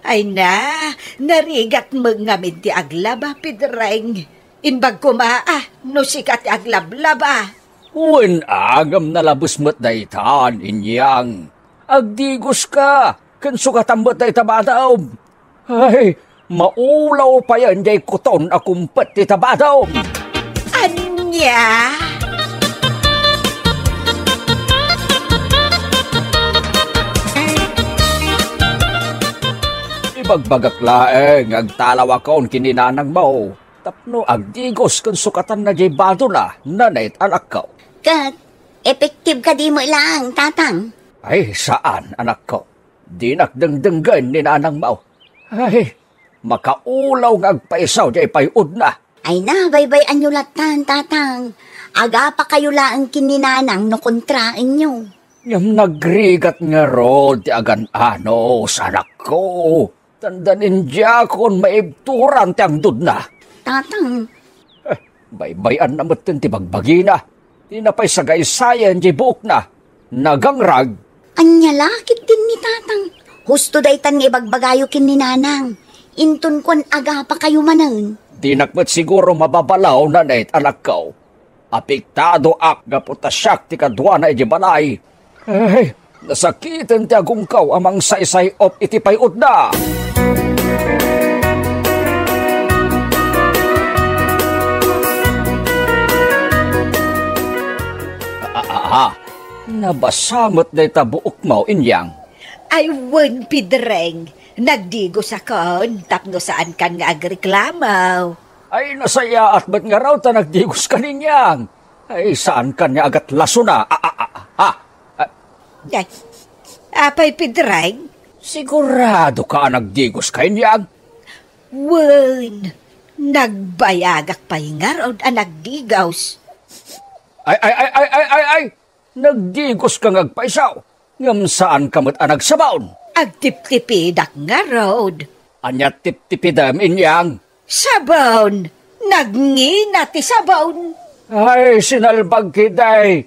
Speaker 3: Ay na, narigat mga ti aglaba, Pedreng. Imbag kumaa, no sikat aglablaba.
Speaker 8: Uwan agam na labos mo't daytan, inyang. Agdigos ka, kansukatan mo't day tabadaom. Ay, maulaw pa yan day kuton akumpet ti tabadaom.
Speaker 3: Anya?
Speaker 8: Ibagbagak laeng, agtalawa kaon kininanang mo. Tapno agdigos kung sukatan na jay bado na, nanay't anak ko.
Speaker 5: Kat, effective ka di mo lang, tatang.
Speaker 8: Ay, saan, anak ko? Di nakdengdenggan ni nanang mo. Ay, makaulaw ng agpaisaw jay payud na.
Speaker 5: Ay na, baybay-an nyo latan, tatang. Aga pa kayo lang kininanang no kontrain nyo.
Speaker 8: Yung nagrigat nga rod, ti agan ano, sa anak ko. Tandanin diya kung maibturan ti ang dud na.
Speaker 5: Tatang.
Speaker 8: Baybayan na matin ti bagbagi na. Di na pa'y sagay-sayan di buok na. Nagangrag.
Speaker 5: Anya lakit din ni tatang. Husto daytan nga ibagbagayo kin ni nanang. Intun kon aga pa kayo manan.
Speaker 8: Di nakmat siguro mababalaw na nait anak ko. Apektado ak gaputasyak ti kadwa na iti balay. Ay, nasakitin ti agong kaw amang saysay op iti payod na. Nabasamot na itabuok mo, inyang.
Speaker 3: Ay, wen, Pedreng. Nagdigo sa kon, tapno saan kan nga agreklamaw.
Speaker 8: Ay, nasaya at ba't nga raw ta nagdigos ka ninyang? Ay, saan ka niya agat laso na?
Speaker 3: Ay, apay, Pedreng?
Speaker 8: Sigurado ka nagdigos ka ninyang?
Speaker 3: Wen, nagbayagak pa'y nga raw nagdigaws.
Speaker 8: Ay! Nagdigos ka ngagpaisaw. Ngam saan ka mo't nagsabaon?
Speaker 3: Agtip-tipidak nga road.
Speaker 8: Anya tip-tipidam inyang.
Speaker 6: Sabon! Nagngina ti sabon!
Speaker 8: Ay, sinalbag kiday.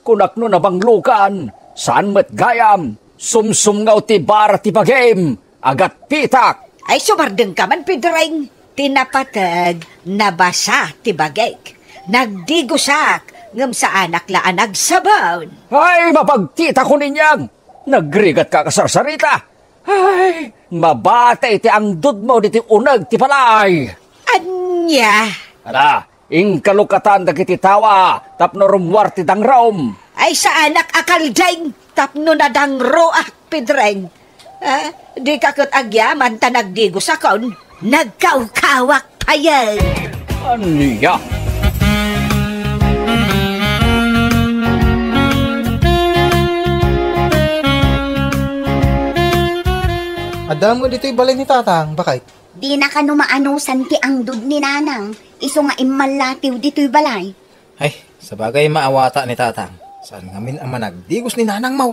Speaker 8: Kunak no nabanglukan. Saan met gayam? Sumsumngaw ti bara ti bagim. Agat pitak.
Speaker 6: Ay, sumardeng ka man, Pedreng. Tinapatag, nabasa ti bagek. Nagdigusak, ngam sa anak laan nagsabon.
Speaker 8: Ay, mapagtita ko ninyang. Nagrigat ka kasarsarita. Ay, mabatay ti ang dud mo di ti unag ti palay.
Speaker 6: Anya?
Speaker 8: Ala, ingkalukatan dagiti tawa, tapno rumwar ti dangraom.
Speaker 6: Ay, sa anak akaldeng, tapno na dangroak, Pedreng. Di kakot agyaman ta nagdigusakon. Nagkawkawak pa yan.
Speaker 8: Aniya?
Speaker 2: Adam mo dito'y balay ni tatang, bakit?
Speaker 5: Di na ka numaanusan ti ang dud ni nanang. Iso nga imalatiw dito'y balay.
Speaker 2: Ay, sa bagay maawata ni tatang. Saan ngamin ang managdigos ni nanang mau?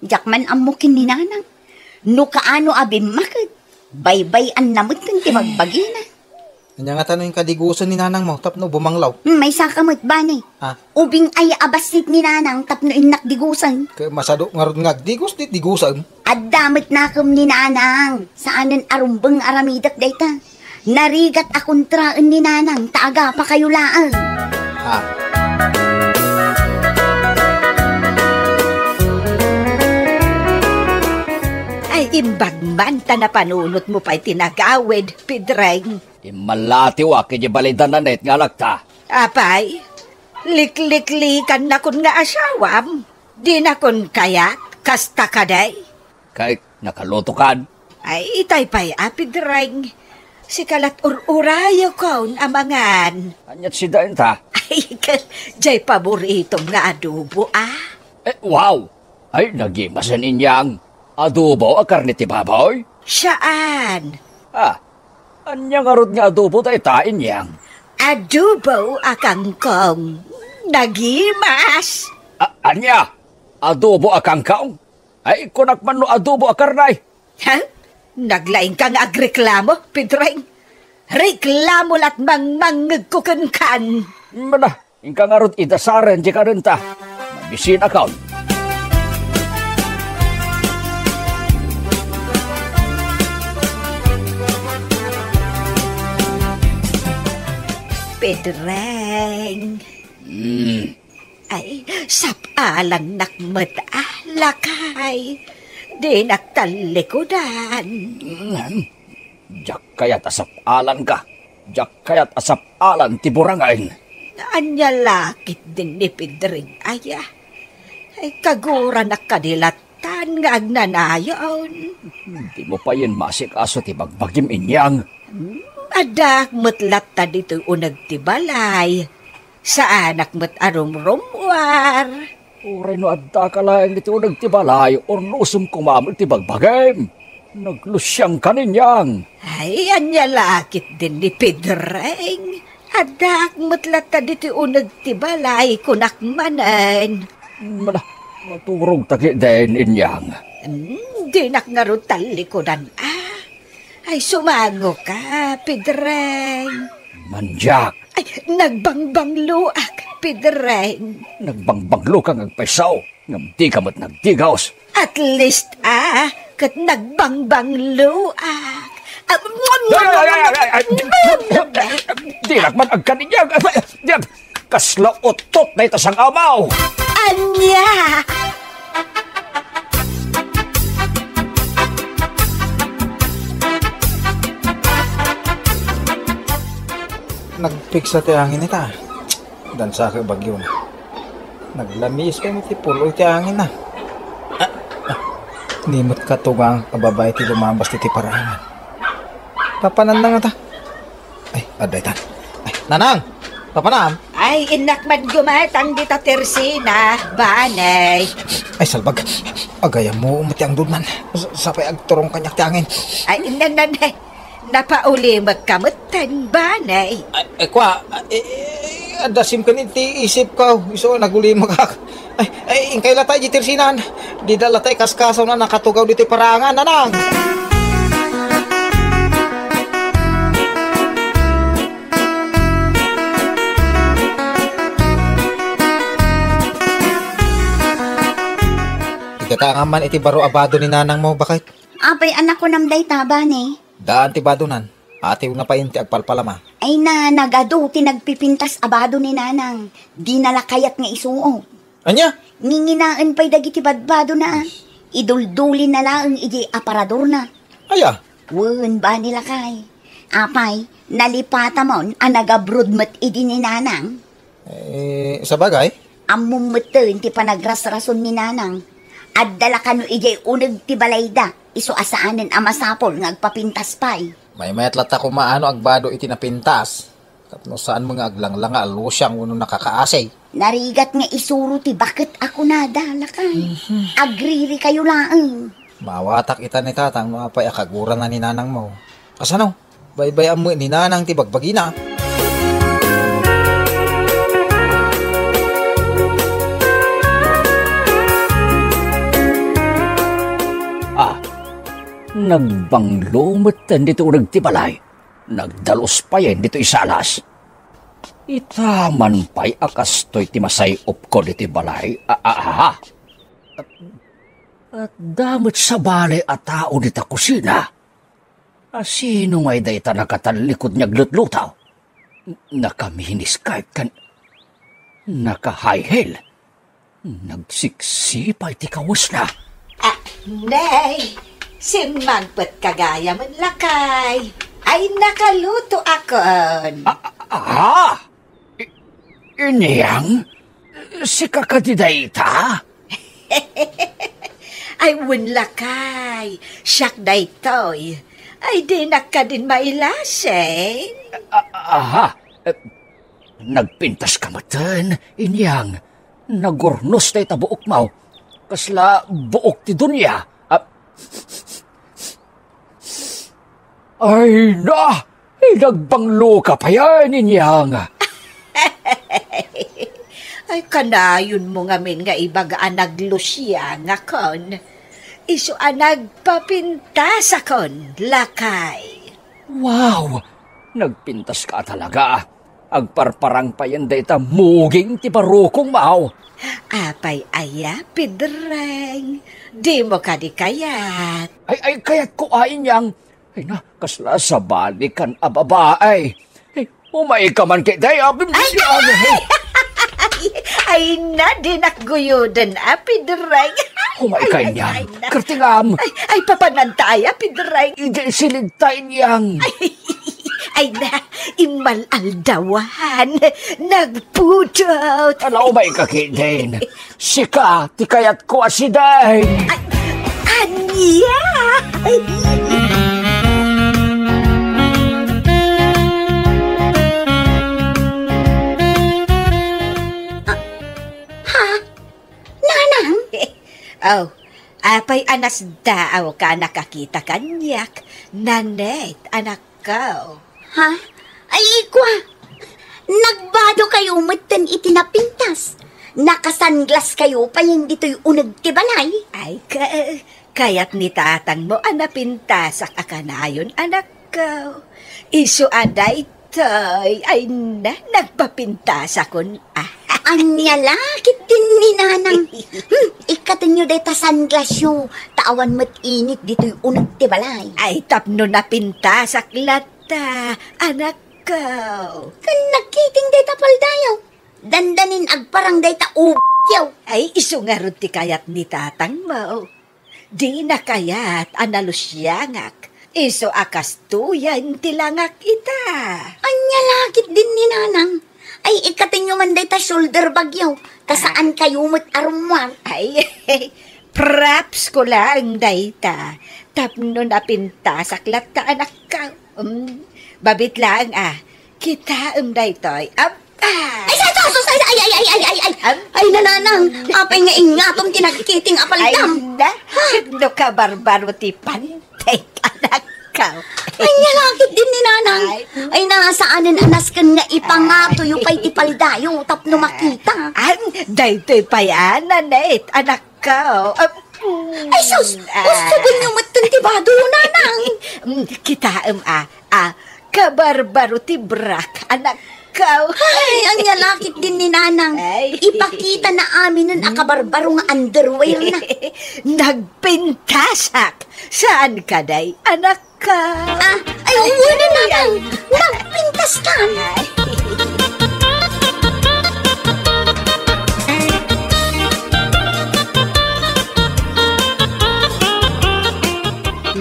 Speaker 5: Jakman amukin ni nanang. No kaano abim makit. Baybay-an namot kang ti magbagina.
Speaker 2: Kanya nga tanong yung kadigusan ni nanang mau, tapno bumanglaw.
Speaker 5: May sakamot ba ni?
Speaker 2: Ha?
Speaker 5: Ubing ay abasit ni nanang tapno inak digusan.
Speaker 2: Kaya masado nga ron nga, digos dit digusan.
Speaker 5: Adamit na kam ni nanang. Saanan arumbang aramidak dayta. Narigat akontraan ni nanang, taaga pa kayo laan.
Speaker 2: Ha?
Speaker 6: Ay, imbag man ta na panunot mo pa'y tinagawid, Pedreng.
Speaker 8: Imalatiw aki di balidan na net nga lagta.
Speaker 6: Apay, likliklikan na kun nga asawam. Di na kun kayak, kasta kaday.
Speaker 8: Kahit nakalutukan.
Speaker 6: Ay, itay pa'y Pedreng. Si kalat urayo kon amangan.
Speaker 8: Anyat si dain ta.
Speaker 6: Ay, jay paboritong nga adobo,
Speaker 8: Wow! Ay, nagimasan inyang. Adobo a karne ti baboy?
Speaker 6: Saan?
Speaker 8: Anyang arod nga adobo tayo tain yang.
Speaker 6: Adobo a kangkong. Nagimas.
Speaker 8: Anya? Adobo a kangkong? Ay, kunak man no adobo a karnay.
Speaker 6: Ha? Naglaing kang agreklamo, Pedreng. Reklamo lat mangmangag ko kan.
Speaker 8: Mana, ingkang arod idasaren di ka rin ta. Mabisin account.
Speaker 6: Pedreng. Ay, sapalan nakmat lakay. Di naktalikodan.
Speaker 8: Jak kayat asap alan ka. Jak kayat asap alan ti burangain.
Speaker 6: Anya lakit din ni Pedreng, aya. Ay, kagura na kadilatan nga agnanayon.
Speaker 8: Di mo pa yun masik aso ti bagbagim inyang.
Speaker 6: Adak matlat ta dito unag ti balay. Sa anak mat arumrumwar.
Speaker 8: Uray no adda ka lang dito nagtibalay or lusum kumamil ti bagbagim. Naglusyang kaninyang.
Speaker 6: Ay, anya lakit din ni Pedreng. Adak matlat ta dito unag ti balay kunak manan.
Speaker 8: Mana, maturog tagi din inyang.
Speaker 6: Di nakngarot talikodan Ay, sumago ka, Pedreng.
Speaker 8: Manjak.
Speaker 6: Ay, nagbangbangluak, Pedreng.
Speaker 8: Nagbangbanglo kang agpaisaw. Ngam di ka mat nagdigaws.
Speaker 6: At least, kat nagbangbangluak.
Speaker 8: Di nakman ang kaninyang. Kasla otot na itasang amaw.
Speaker 6: Anya!
Speaker 2: Nagfix sa ti hangin ita. Dan sa aking bagyo na. Naglamis kayo ti pulo ti hangin na. Nimot ka tugang kababay ti lumabas ti parangan. Papanan na nga ta. Ay, aday ta. Ay, nanang! Papanam!
Speaker 6: Ay, inakman gumatang dita tersina, banay.
Speaker 2: Ay, salbag. Agayam mo umati ang dudman. Sapay agturong kanyak ti hangin.
Speaker 6: Ay, nanay. Napauli magkamutan, banay.
Speaker 2: Ay, kwa, adasim ka ti isip ka. Iso, naguli magkak. Ay, ingkay latay di tersinan. Di da latay kaskasaw na nakatugaw dito parangan, nanang. Dayta nga man iti baro abado ni nanang mo, bakit?
Speaker 5: Apay anak ko nam dayta ba ni?
Speaker 2: Daan ti bado nan. Atiw na pa yun ti agpalpalama.
Speaker 5: Ay na, nagado, tinagpipintas abado ni nanang. Di nalakayat nga isuo.
Speaker 2: Anya?
Speaker 5: Nginginaan pa'y dagiti badbado na. Idulduli na lang iji aparador na.
Speaker 2: Aya?
Speaker 5: Wen ba nila kay? Apay, nalipata mo ang nagabrod mat idi ni nanang.
Speaker 2: Sa bagay?
Speaker 5: Among matan ti panagrasrason ni nanang. At dala ka no iji unag ti balayda. Iso asaanan amasapol nga agpapintas pa'y.
Speaker 2: May mayat lata ko maano agbado iti napintas. Tapno saan mga aglang nga alusyang uno nakakaasay.
Speaker 5: Narigat nga isuro ti bakit ako nadala kay. Agriri kayo laang.
Speaker 2: Mawatak ita ni tatang mapay akagura na ni nanang mo. Kasano? Baybay mo ni nanang ti bagbagina.
Speaker 8: Nagbanglometan dito nagtibalay. Nagdalos pa yan dito isalas. Itaman pa'y akastoy timasay ko dito balay. At damit sa balay at tao dito kusina. Sino ngay dayta nakatalikod niya glutlutaw? Nakaminis kahit kan... Naka-high heel. Nagsiksipay ti kawas na.
Speaker 6: Nay! Simangpet kagaya man lakay. Ay nakaluto akon.
Speaker 8: Inyang? Si kakadidayta?
Speaker 6: Ay wun lakay. Siyak daytoy. Ay di ka din mailasing.
Speaker 8: Nagpintas ka matan, inyang. Nagurnos na itabuok mo. Kasla buok ti dunya. Ay na! Nagbanglo ka pa yan, inyang.
Speaker 6: Ay kanayon mo ngamin nga ibagaan naglusya nga kon. Isu nagpapintas akon, lakay.
Speaker 8: Wow! Nagpintas ka talaga. Agparparang pa yan dayta muging ti parukong mau.
Speaker 6: Apay aya, pidrang. Di mo ka di kayat.
Speaker 8: Ay kayat ko ayin yang. Ay na, kasla sa balikan ababaay. Ay, umay ka man kay day.
Speaker 6: Ay na, di nakguyudan, pidrang.
Speaker 8: Umay ka yang. Kartingam.
Speaker 6: Ay papanantaya, pidrang.
Speaker 8: Ije silidtain yang.
Speaker 6: Ay na, imalaldawan. Nagputot.
Speaker 8: Ala, umay ka kay day. Sika, ti kayat ko asiday.
Speaker 6: Anya! Oh, apay anas daaw ka nakakita kanyak. Nanet, anak ko.
Speaker 5: Ha? Ay, ikwa. Nagbado kayo matan itinapintas. Nakasanglas kayo pa yung dito'y unag tibalay.
Speaker 6: Ay, kayat ni tatang mo anapintasak akanayon, anak ko. Isu aday toy, ay na, nagpapintas akon.
Speaker 5: Anya lakit din ni nanang. Ikatin nyo deta sunglass nyo. Tawan mo't init dito'y unag tibalay.
Speaker 6: Ay tapno na pintasak lata, anak ko.
Speaker 5: Kan nagkiting deta paldayaw. Dandanin agparang deta yaw.
Speaker 6: Ay isu nga ron ti kayat ni tatang mo. Di na kayat analusyangak. Isu akas tuyan tilangak ita.
Speaker 5: Anya lakit din ni nanang. Ay, ikatin nyo man dayta shoulder bag yaw. Kasaan kayo mo't arumwar.
Speaker 6: Ay, props ko lang dayta. Tapno na pintasak lata anak ka. Babit lang Kita daytoy.
Speaker 5: Ay, satos! Ay, nananang. Apay nga ingatom tinagkiting apaldam.
Speaker 6: Ay, na. No ka barbaro ti pantek anak ka.
Speaker 5: Ay, nyalakit din ni nanang. Ay, nasaanan anas kan nga ipangato yung pa'y tipaldayo tapno makita.
Speaker 6: Daytoy pa yan, nanet, anak ka.
Speaker 5: Ay, sus! Gusto ba nyo matantibado, nanang?
Speaker 6: Kita, kabarbaro ti brak, anak ka.
Speaker 3: ikaw.
Speaker 5: Ay, ang yalakit din ni Nanang.
Speaker 3: Ay.
Speaker 5: Ipakita na amin nun ang kabarbaro nga underwear na.
Speaker 3: Nagpintasak. Saan ka, day? Anak ka.
Speaker 5: Ay, wala Nanang. Magpintas ka.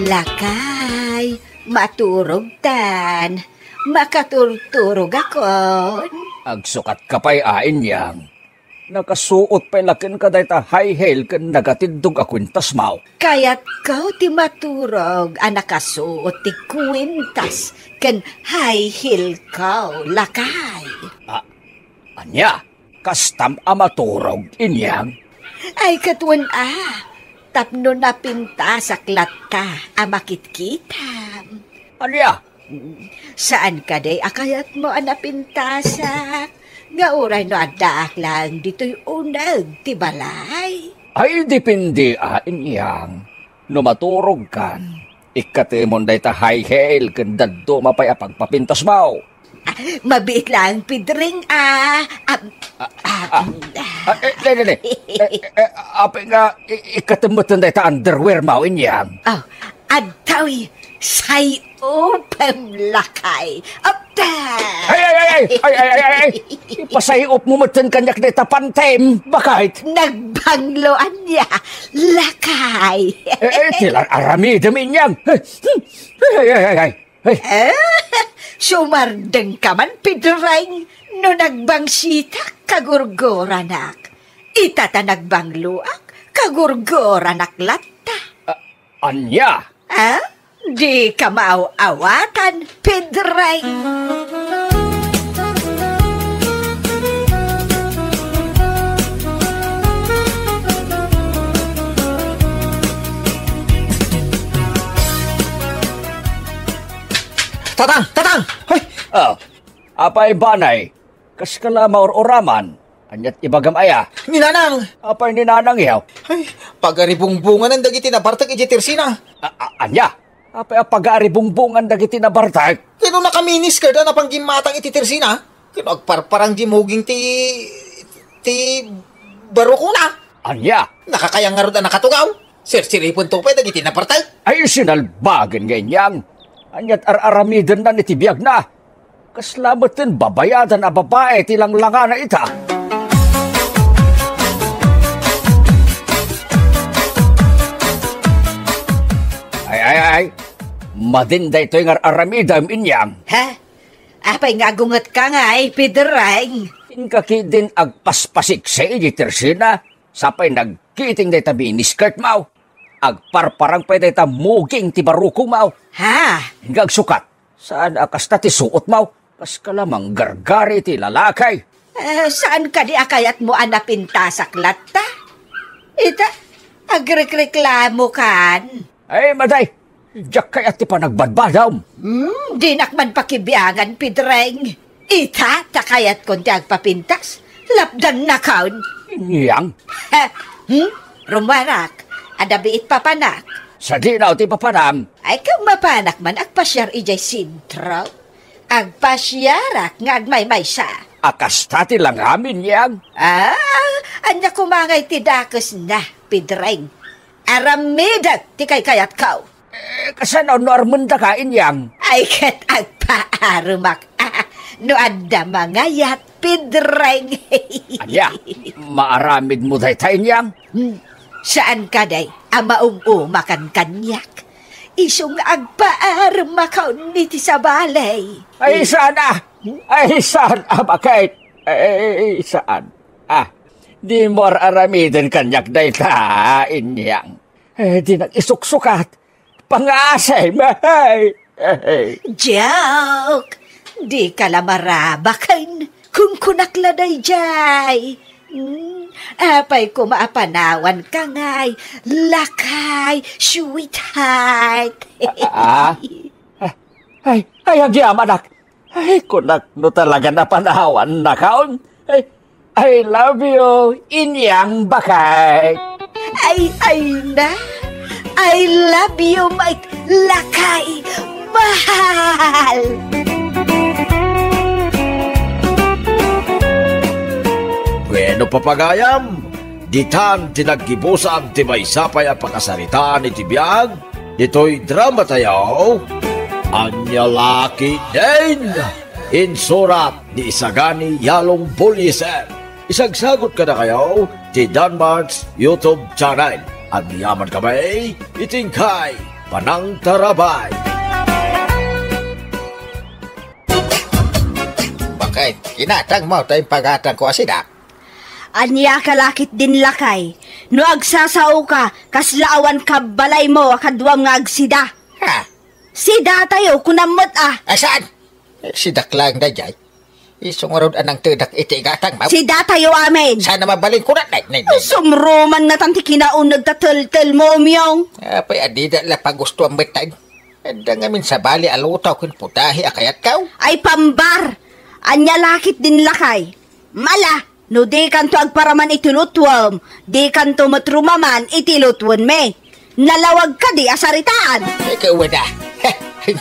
Speaker 3: Lakay, maturog tan. Makaturturog ako.
Speaker 8: Agsukat ka pa'y ain yang. Nakasuot pa'y lakin ka dahi ta high heel kan nagatindog akwintas mau.
Speaker 3: Kaya't kau ti maturog, anak kasuot ti kwintas, ken high heel kau, lakay.
Speaker 8: Anya, kastam amaturog inyang.
Speaker 3: Ay katuan tapno na pintas aklat ka, amakit-kita.
Speaker 8: Anya?
Speaker 3: Saan ka day akayat mo anapintasak? Nga uray no adaak lang dito'y unag, ti balay.
Speaker 8: Ay dipindi inyang. No maturog kan, ikatimon day ta high heel kan daddo mapay apagpapintas mau.
Speaker 3: Mabiit lang pidring
Speaker 8: Apa nga ikatimutan day ta underwear mau inyang.
Speaker 3: Adtawi sayo pamlakay. Apta!
Speaker 8: Ay! Ipasayop mo matan kanyak day ta pantem. Bakit?
Speaker 3: Nagbangloan niya. Lakay.
Speaker 8: Tilang aramidam inyang.
Speaker 3: Sumardeng ka man, Pidrang, no nagbangsitak, kagurgoranak. Itata nagbangluak, kagurgoranak latta.
Speaker 8: Anya?
Speaker 3: Di ka maaw-awatan, Pidrang.
Speaker 2: Tatang! Hoy!
Speaker 8: Apay banay? Kas kalama or-oraman? Anyat ibagam aya?
Speaker 2: Ninanang!
Speaker 8: Apay ninanang yaw?
Speaker 2: Ay, pag-aribungbungan ng dagiti na bartag ijitirsina.
Speaker 8: Anya? Apay pag-aribungbungan dagiti na bartag?
Speaker 2: Kano nakaminis ka na panggimatang ititirsina? Kano agparparang jimuging ti baro ko na.
Speaker 8: Anya?
Speaker 2: Nakakayang nga rin na nakatugaw. Sir-siripon to pa dagiti na bartag.
Speaker 8: Ay sinalbagan ganyang. Anyat ar-aramidan na nitibiyag na. Kaslamat din babayadan na babae tilang langa na ita. Ay. Madinday ito yung ar-aramidam inyang.
Speaker 3: Apay nga gungat ka nga ay, Pidrang.
Speaker 8: Inkaki din agpaspasik sa ijitersina. Sapay nagkiting day tabi ni skirt mau. Agparparang pwede ta muging ti baruko mau. Hinggang sukat. Saan akas na ti suot mau? Kas kalamang gargari ti lalakay.
Speaker 3: Saan ka di akayat mo anapintasak latta? Ita, agrekreklamo kan.
Speaker 8: Ay, maday. Diyak kayat ti panagbadbadaw.
Speaker 3: Di nakman pakibiyangan, Pidrang. Ita, takayat kon ti agpapintas. Lapdan na kaun.
Speaker 8: Niyang?
Speaker 3: Rumarak. Adabiit papanak.
Speaker 8: Sa dinaw ti papanam.
Speaker 3: Ay kung mapanak man, agpasyar ijay sintraw. Agpasyarak nga agmay-may sa.
Speaker 8: Akastati lang amin yang.
Speaker 3: Anya kumangay ti dakes na, Pidrang. Aramidat ti kayat kaw.
Speaker 8: Kasano no armunda kain yang.
Speaker 3: Ay kat agpaarumak. No adda mangayat, Pidrang.
Speaker 8: Anya, maaramid mo day tayo yang.
Speaker 3: Saan ka day? Makan kanyak. Isong agpaarmakaw ni ti sa balay.
Speaker 8: Ay, saan Ay, saan bakit? Ay, saan? Di mo aramidan kanyak day tain yang. Di nag-isuksukat. Pangasay, mahay.
Speaker 3: Joke! Di ka lamarabakan kung kunakladay jay. Apay ko maapanawan ka ngay, lakay, sweetheart.
Speaker 8: Ay, agyam anak. Ay, kunak no talaga napanawan na kaon. I love you, inyang bakay.
Speaker 3: Ay na. I love you, my lakay, mahal.
Speaker 9: papagayam, ditan tinaggibusan ti may sapay a pakasaritaan iti biyag, dito'y drama tayo, Anya Laki din! Insurat ni Isagani Yalong Buliser. Isagsagot ka na kayo ti Danmarks YouTube channel. At niyaman kami, itingkay, Panang Tarabay.
Speaker 1: Bakit? Kinatang mo tayong pag-atang ko asidak.
Speaker 4: Anya kalakit din lakay. No agsasao ka, kaslaawan ka balay mo akadwam nga agsida.
Speaker 1: Ha?
Speaker 4: Sida tayo kunamot
Speaker 1: Saan? Sidak lang na dyan. Isungarod anang tudak iti gatang mo.
Speaker 4: Sida tayo amin.
Speaker 1: Sana mabaling ko na.
Speaker 4: Sumroman nga tanti kinaon nagtatel-tel mo umyong.
Speaker 1: Apay adida la pagusto ang betag. Ada ngamin sa bali alutaw kun putahi akayat kaw.
Speaker 4: Ay pambar. Anya lakit din lakay. Mala. No di kanto agparaman itilutwam. Di kanto matrumaman itilutwan me. Nalawag ka di asaritaan.
Speaker 1: Ikaw wala.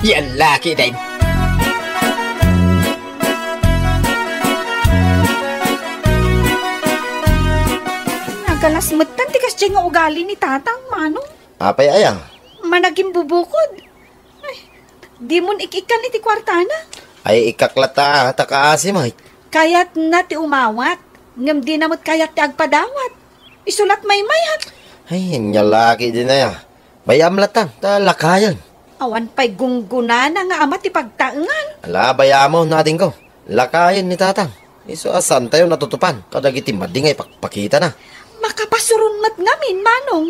Speaker 1: Yan laki din.
Speaker 6: Nagalasmatan tikas dyan nga ugali ni tatang, manong.
Speaker 7: Apay ayang.
Speaker 6: Managing bubukod. Ay, di mo ikikan iti kwartana.
Speaker 7: Ay ikaklata takaasim ay.
Speaker 6: Kaya't na ti umawat. Ngam di namot kaya't ti agpadawat. Isulat may-mayat.
Speaker 7: Ay, anya laki din na ya. Bayam latan, talakayan.
Speaker 6: Awan pa'y gungguna na nga ama ti pagtaengan.
Speaker 7: Ala, bayamo natin ko. Lakayan ni tatang. Iso asan tayo natutupan. Kadagiti madingay pakita na.
Speaker 6: Makapasurunmat ngamin, manong.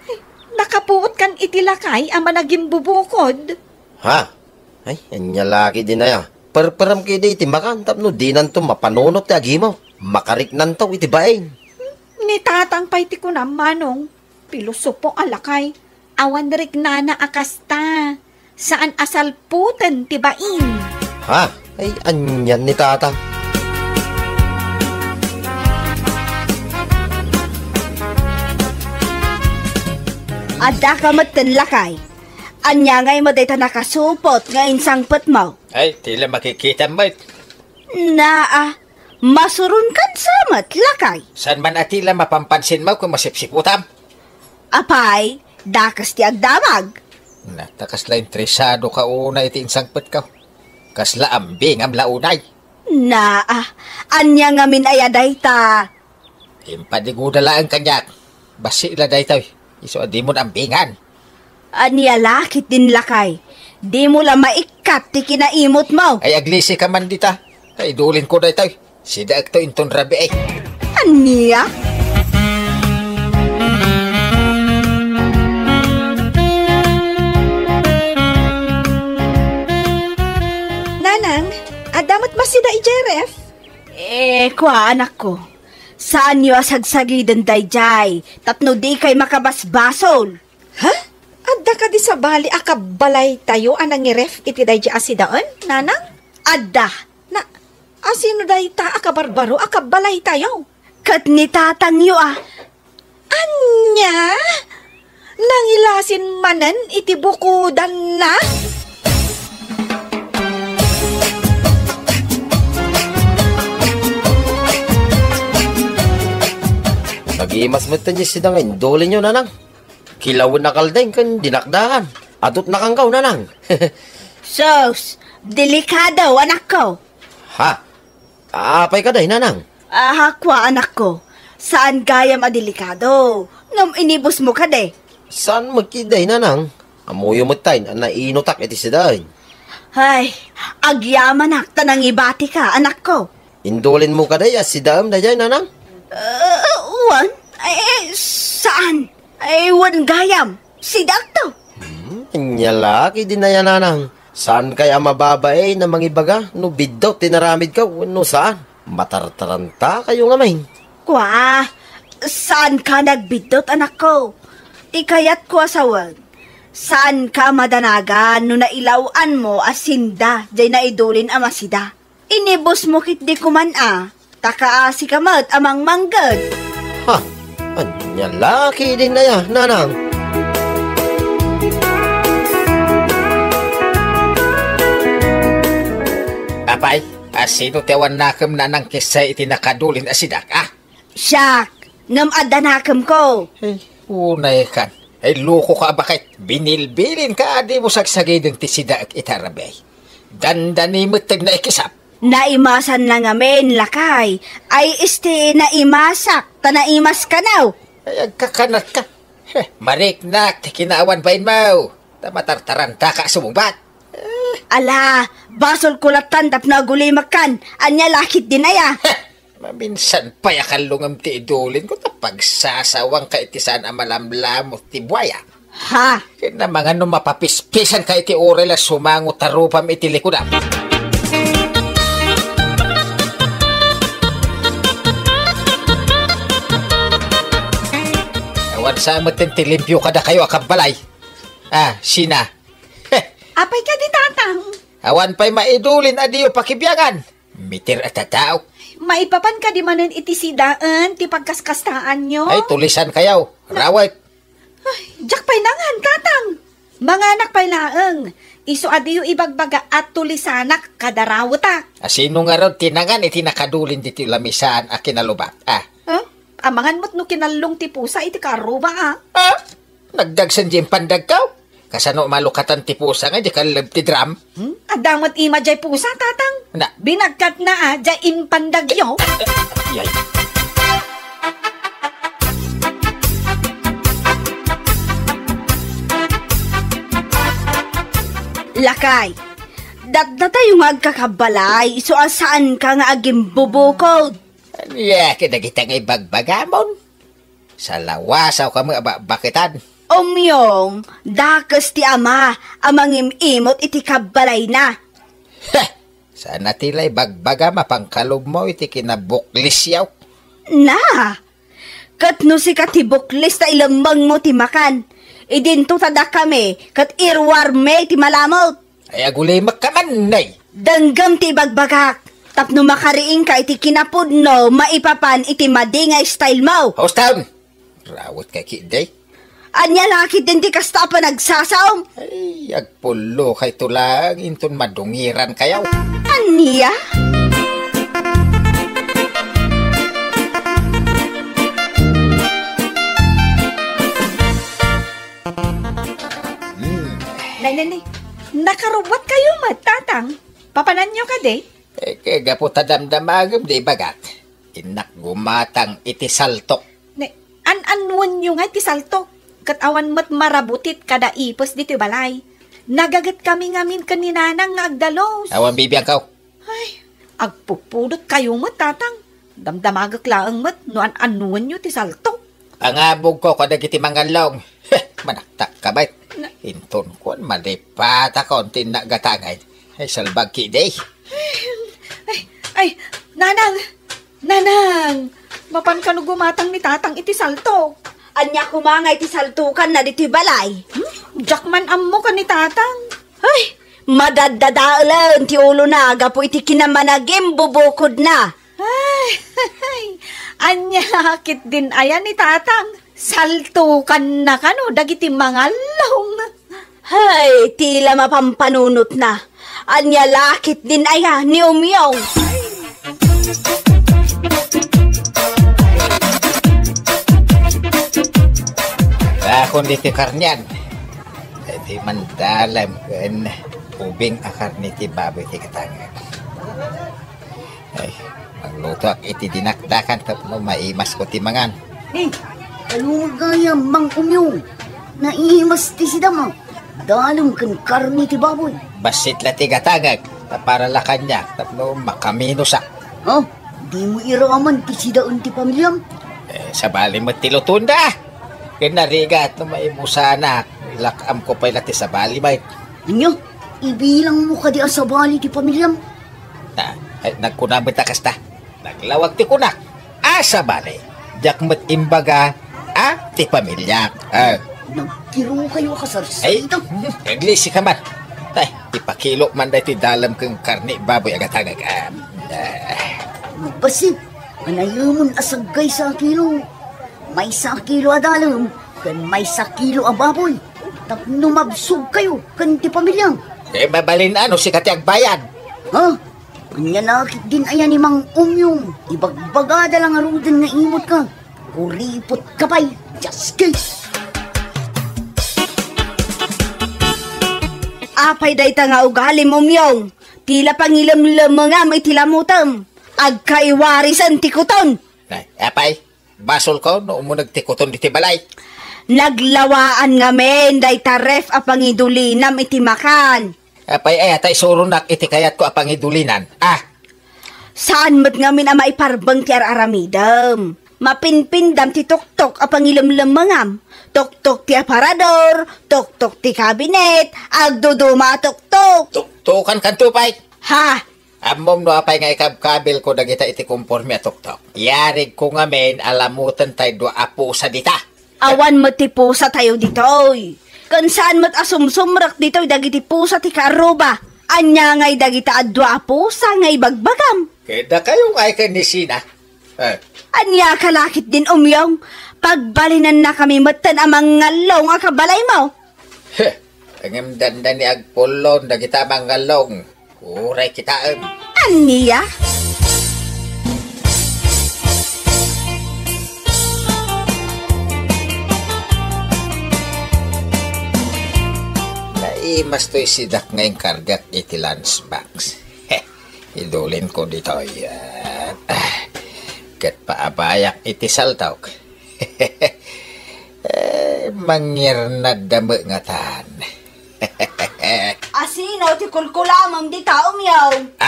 Speaker 6: Ay, nakapuot kan itilakay ama naging bubukod.
Speaker 7: Ha? Ay, anya laki din na ya. Parparam kayo di itimbakan. Tapno di nanto mapanunot ti agimaw. Makarik nanto itibain.
Speaker 6: Ni tatang pa'y ti kunam, manong. Pilusupo alakay. Awan rik nana akasta. Saan asal puten tibain.
Speaker 7: Ha? Ay, anyan ni tatang.
Speaker 4: Ada ka maten lakay. Anya ngay mo dayta nakasupot nga insang pet mo.
Speaker 1: Ay, tila makikita mo.
Speaker 4: Masurun kan samat lakay.
Speaker 1: San man atila mapampansin mo kung masipsiputam?
Speaker 4: Apay, dakas ti agdamag.
Speaker 1: Natakas la interesado ka una iti insangpet ka. Kasla ambing am launay.
Speaker 4: Anya nga min ayaday ta.
Speaker 1: Impadiguda lang kanyak. Basi ila day tayo. Iso di mo ambingan.
Speaker 4: Anya lakit din lakay. Di mo lang maikat ti kinaimot mo.
Speaker 1: Ay aglisi ka man dita. Ay dulin ko day tayo. Sida akto inton rabi ay.
Speaker 4: Anya?
Speaker 6: Nanang, adamot masida ijeref?
Speaker 4: Kwa anak ko. Saan nyo asagsagidan dayjay? Tapno di kay makabasbasol.
Speaker 6: Ha? Adda ka di sa bali akabalay tayo anang iref iti dayja asidaan, nanang?
Speaker 4: Adda.
Speaker 6: Na, asino day ta akabarbaro akabalay tayo?
Speaker 4: Kat ni tatang yo
Speaker 6: Anya? Nangilasin manan iti bukudan na?
Speaker 7: Nagimas mo ito si dangin. Dole nyo nanang. Kilawin na kaldain kan dinakdakan. Atot na kangkaw nanang.
Speaker 4: Sos, delikado anak ko.
Speaker 7: Ha? Apay ka day nanang.
Speaker 4: Kwa anak ko. Saan gaya madelikado? Ngam inibos mo ka de.
Speaker 7: Saan magkiday nanang? Amuyo mo tayo na inutak iti si dahin.
Speaker 4: Ay, agyaman ak tanang ibati ka anak ko.
Speaker 7: Indulin mo ka day si daam na dyan nanang.
Speaker 4: Wan? Saan? Wan gayam. Si dakto.
Speaker 7: Nyalaki din na yan nanang. Saan kaya mababay na mangibaga? No biddaw tinaramid ka. No saan? Matartaranta kayo nga main.
Speaker 4: Kwa, saan ka nagbidot anak ko? Ikayat ko asawan. Saan ka madanagan no nailawan mo asinda jay naidulin amasida? Inibos mo kit di kuman Takaasi ka mat amang manggad.
Speaker 7: Ha? Anya laki din na yan, nanang.
Speaker 1: Apay, sino tewan nakam na nang kisay iti nakadulin asidak,
Speaker 4: Siyak, ngam adanakam ko.
Speaker 1: Ay, unay kan. Ay, loko ka bakit? Binilbilin ka, di mo sagsagay ng tisida at itarabay. Dandani mo na ikisap.
Speaker 4: Naimasan lang amin, lakay. Ay, naimasak, tanaimas ka now.
Speaker 1: Ay, agkakanat ka. Mariknak, kinaawan bain mo. Tamatartaranta ka sumubat.
Speaker 4: Ala, basol kulatan tap na gulimak kan. Anya lakit din aya.
Speaker 1: Maminsan pa yakalungam ti idulin ko na pagsasawang ka itisan amalamlam mo ti buwaya.
Speaker 4: Ha?
Speaker 1: Kaya mga no mapapispisan ka iti orela sumango tarupam iti likudam. Awan sa amatin ti limpyo kada kayo akabalay. Sina.
Speaker 6: Apay ka di tatang.
Speaker 1: Awan pa'y maidulin adiyo pakibiyangan. Mitir at tatao.
Speaker 6: Maipapan ka di manan iti sidaan, ti pagkaskastaan nyo.
Speaker 1: Ay, tulisan kayaw. Rawat.
Speaker 6: Ay, jak pa'y nangan, tatang. Mga anak pa'y laeng. Iso adiyo ibagbaga at tulisanak kadarawata.
Speaker 1: Sino nga ron tinangan iti nakadulin diti lamisan a kinalubak.
Speaker 6: Amangan mo't no kinalong ti pusa iti karuba
Speaker 1: Nagdagsan diyang pandag kaw. Kasano malukatan ti pusa nga di kalab ti drum.
Speaker 6: Adamot ima jay pusa, tatang.
Speaker 1: Na.
Speaker 6: Binagkat na jay impandagyo.
Speaker 1: Yay.
Speaker 4: Lakay, datdata yung agkakabalay, so saan ka nga aging bubukod?
Speaker 1: Kinagita nga ibagbagamon. Sa lawasaw ka mga bakitan.
Speaker 4: Umyong, dakas ti ama, amang imimot iti kabalay na.
Speaker 1: Sana tila'y bagbaga mapangkalob mo iti kinabuklis yaw.
Speaker 4: Na, kat no si katibuklis ta ilambang mo ti makan. Idinto tada kami, kat irwar me ti malamot.
Speaker 1: Ay agulimak ka man, nay.
Speaker 4: Danggam ti bagbagak. Tapno makariing ka iti kinapudno, maipapan iti madingay style mo.
Speaker 1: House town. Rawat ka kiday.
Speaker 4: Anya lakit din ti kasta pa nagsasaom.
Speaker 1: Ay, agpulo kay tulang inton madungiran kayaw.
Speaker 4: Anya?
Speaker 6: Nay, nakarubot kayo tatang. Papanan nyo ka de?
Speaker 1: Kaya gapo tadamdamagam di bagat. Inak gumatang iti saltok.
Speaker 6: An-anuan nyo nga iti saltok. Katawan mat marabutit kada ipos dito balay. Nagagat kami ngamin kaninanang nga agdalos.
Speaker 1: Awan bibiyang kaw.
Speaker 6: Ay, agpupudot kayo mat tatang. Damdamagak laang mat no an-anuan nyo ti saltok.
Speaker 1: Pangabog ko kadag iti mangalong. Manaktak ka bait. Inton ko malipata konti na gatangay. Ay salbag kiday.
Speaker 6: Ay, nanang. Mapan ka no gumatang ni tatang iti saltok.
Speaker 4: Anya kumangay ti saltukan na diti balay.
Speaker 6: Jakman ammo ka ni tatang.
Speaker 4: Ay, madadadaalan ti ulo na agapo iti kinamanagim bubukod na.
Speaker 6: Ay, anya hakit din ayan ni tatang. Saltukan na kano dagiti mangalong.
Speaker 4: Hay, tila mapampanunot na. Anya lakit din aya ni Umyong.
Speaker 1: Akon diti karnyan. Iti mandalam kan ubing akar niti baboy ti katangan. Ay, magluto ak iti dinakdakan tapno maimas ko ti mangan.
Speaker 5: Ano gaya mang Umyong? Naimas ti sidama. Dalong kan karni ti baboy.
Speaker 1: Basit la ti gatangag. Para la kanya tapno makamino sa.
Speaker 5: Di mo iraman ti sidaan ti pamilyam?
Speaker 1: Sa bali mo ti lutunda. Kinarigat na maibusana. Lakam ko pa'y lati sa bali, bay.
Speaker 5: Inyo, ibilang mo ka di sa bali ti pamilyam.
Speaker 1: Nagkunamit na kasta. Naglawag ti kunak. Sa bali. Diyak mo't imbaga, ti pamilya.
Speaker 5: Nagkiro kayo kasarsay.
Speaker 1: Naglisi ka man. Ipakilo man dahi ti dalam kong karni baboy agatagag.
Speaker 5: Magpasip, anayamon asagay sa kilo. May sa kilo adalam, kan may sa kilo ababoy. Tapno mabsug kayo, kan ti pamilyang.
Speaker 1: Babalin ano si katiag bayan.
Speaker 5: Anya lakit din ayan ni Mang Umyong. Ibagbagada lang arudan nga imot ka. Kuripot ka pa'y. Just case.
Speaker 4: Apay day ta nga ugalim Umyong. Tila pangilam-lam nga may tilamutam. Agkaiwarisan tikuton.
Speaker 1: Apay, basol ko no mo nagtikuton diti balay.
Speaker 4: Naglawaan nga men day ta ref apangidulinam iti makan.
Speaker 1: Apay ay atay surunak iti kayat ko apangidulinan.
Speaker 4: Saan mat nga min ama iparbang ti aramidam. Mapinpindam ti tuktok apangilam-lam mangam. Tuktok ti aparador, tuktok ti kabinet, agduduma tuktok.
Speaker 1: Tuktokan kanto pay.
Speaker 4: Ha?
Speaker 1: Amom no apay nga ikabkabil ko dagita iti kumpormi a tuktok. Yarig ko nga men alamutan tay do apo sa dita.
Speaker 4: Awan mo ti pusa tayo ditoy. Kan saan mat asumsumrak ditoy dagiti pusa ti karuba. Anya ngay dagita adwa pusa ngay bagbagam.
Speaker 1: Keda kayo nga ikanisina.
Speaker 4: Anya kalakit din Umyong. Pagbalinan na kami matan amang ngalong akabalay mo.
Speaker 1: Ang danda ni agpulon dagita amang ngalong. Uray kitaan.
Speaker 4: Aniya?
Speaker 1: Naimas to'y sidak ngayong kargat iti lunchbox. Idulin ko dito yan. Kat paabayak iti saltawk. Mangir na damo nga tan.
Speaker 4: Asino ti kulkulamam di ta Umyong.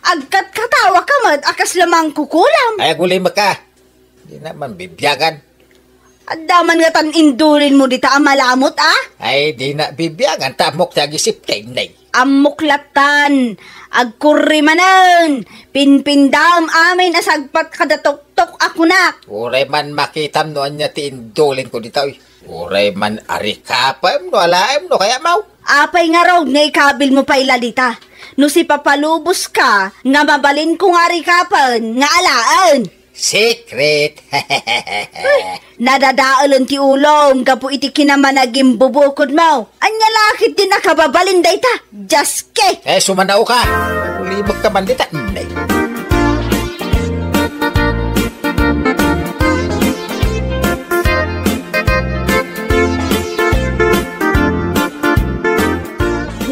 Speaker 4: Agkat katawa ka mat akas lamang kukulam.
Speaker 1: Ay gulay maka. Di naman bibyagan.
Speaker 4: Addaman nga tan indulin mo di ta amalamot
Speaker 1: Ay di na bibyagan tamok tagisip kainay.
Speaker 4: Amuklatan, agkurrimanan, pinpindam amin asagpat kada tuktok ako na.
Speaker 1: Uray man makitam noan niya ti indulin ko dito. Uray man arikapam no alaim no kaya mau.
Speaker 4: Apay nga raw nga ikabil mo pa ilalita. No si papalubos ka, nga mabalin ko nga arikapan, nga alaan.
Speaker 1: Secret.
Speaker 4: Nadadaalan ti ulong, gapu iti kinamanaging bubukod mo. Anya lakit din nakababalin day ta. Just ke.
Speaker 1: Sumanaw ka. Ulibag ka man dita.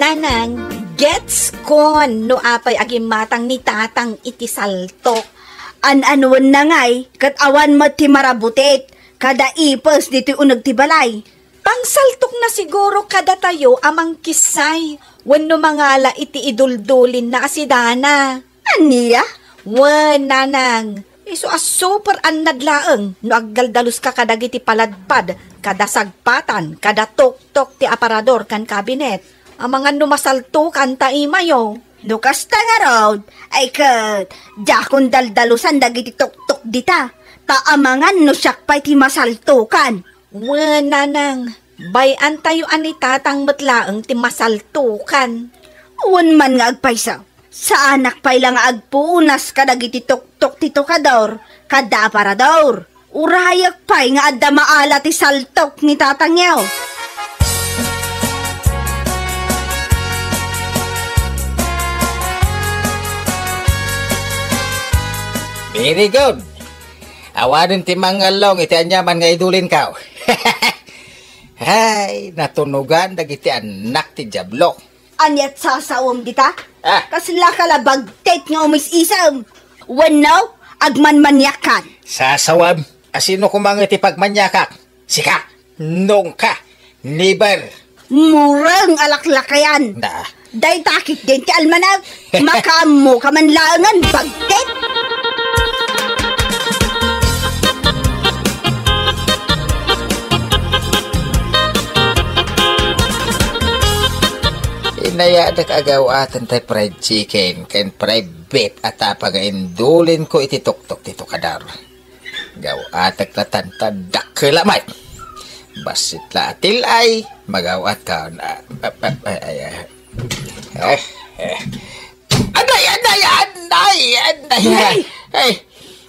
Speaker 6: Nanang, gets kon no apay aging matang ni tatang iti saltok.
Speaker 4: An-anuan na ngay, kat awan mo ti marabutit, kada ipos dito unag ti balay.
Speaker 6: Pangsaltok na siguro kada tayo amang kisay, wano mangala iti iduldulin na asidana.
Speaker 4: Aniya?
Speaker 6: Wan, nanang, iso as super annadlaeng, no agdaldalos ka kada iti paladpad, kada sagpatan, kada tok-tok ti aparador kan kabinet. Amangan numasaltukan ta imayo.
Speaker 4: Dukas ta nga road, ay kat, jakon daldalusan dagiti tok-tok dita, taamangan no siyak pa'y ti masaltukan.
Speaker 6: Wan, nanang, bayan tayo ani tatang matlaang ti masaltukan.
Speaker 4: Wan man nga agpaysaw, sa anak pa'y lang agpuunas ka dagiti tok-tok ti tokador, kada aparador. Urayak pa'y nga adda maala ti saltok ni tatang yaw.
Speaker 1: Very good. Awanin ti mangalong iti anyaman nga idulin ka. Hay, natunugan dagiti anak ti Diablo.
Speaker 4: Anyat sasawom dita? Kasla kalabagtet nga umis-isam. Wano, agmanmanyakan.
Speaker 1: Sasawam, asino kumang iti pagmanyakak? Sika, nung ka, never.
Speaker 4: Murang alaklakayan. Day takit din ti almanag. Makamo kamanlangan bagtet.
Speaker 1: Inayadak agaw atan tay fried chicken, ken fried beef at pag-indulin ko iti tuktok tito kadar. Gaw atak tatantadak kelamat. Basit latil ay magawat ka na.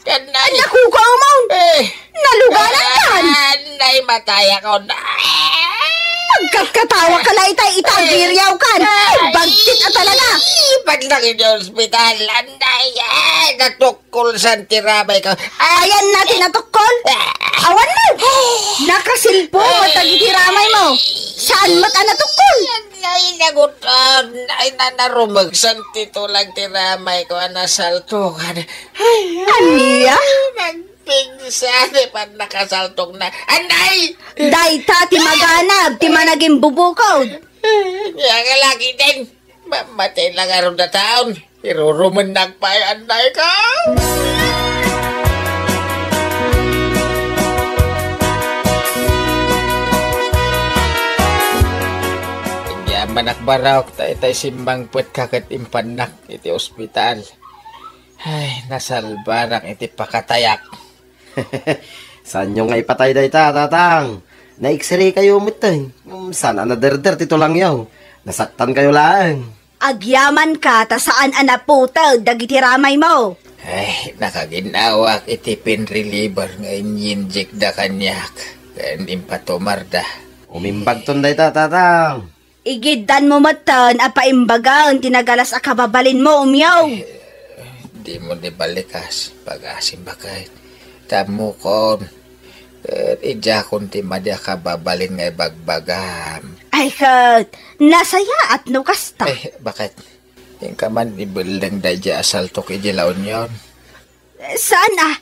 Speaker 1: Anday!
Speaker 4: Nakukaw mo! Nalugalan yan!
Speaker 1: Anday, mataya ko na!
Speaker 4: Pagkatawa ka lang itay itagiryaw kan! Bagtit at talaga!
Speaker 1: lang yung ospital. Anday, natukol sa tiramay ko.
Speaker 4: Ayan natin natukol. Awan mo. Nakasilpo mo tagitiramay mo. Saan mo ta natukol?
Speaker 1: Ay, nagutan. Ay, nanarumag sa titulang tiramay ko. Nasaltukan.
Speaker 4: Aniya?
Speaker 1: Nagpingsan. Pa nakasaltok na. Anday!
Speaker 4: Dayta ti maganab, ti managing bubukod.
Speaker 1: Yang lagi din. Mamatay lang araw na taon. Iruruman nagpay. Anday ka. Manak barawak tay simbang puwet kakat impanak iti ospital. Ay, nasalbarang iti pakatayak.
Speaker 7: Saan nyo nga ipatay day tatang? Na-x-ray kayo umutay. Sana naderder tito lang yaw. Nasaktan kayo lang.
Speaker 4: Agyaman ka ta saan anaputag dagiti ramay mo.
Speaker 1: Ay, nakaginawak iti pain reliever nga inyinjik da kanyak. Kan impatumar da.
Speaker 7: Umimbag ton day tatang.
Speaker 4: Igidan mo matan apaimbagang tinagalas a kababalin mo umyaw.
Speaker 1: Di mo di balikas pag-asim bakit. Tamo kon. Ijakon ti madya kababalin nga bagbagam.
Speaker 4: Ay kat, nasaya at no kasta.
Speaker 1: Eh, bakit? Yung ka man ibulang da dya asaltok ijilaon yon.
Speaker 4: Saan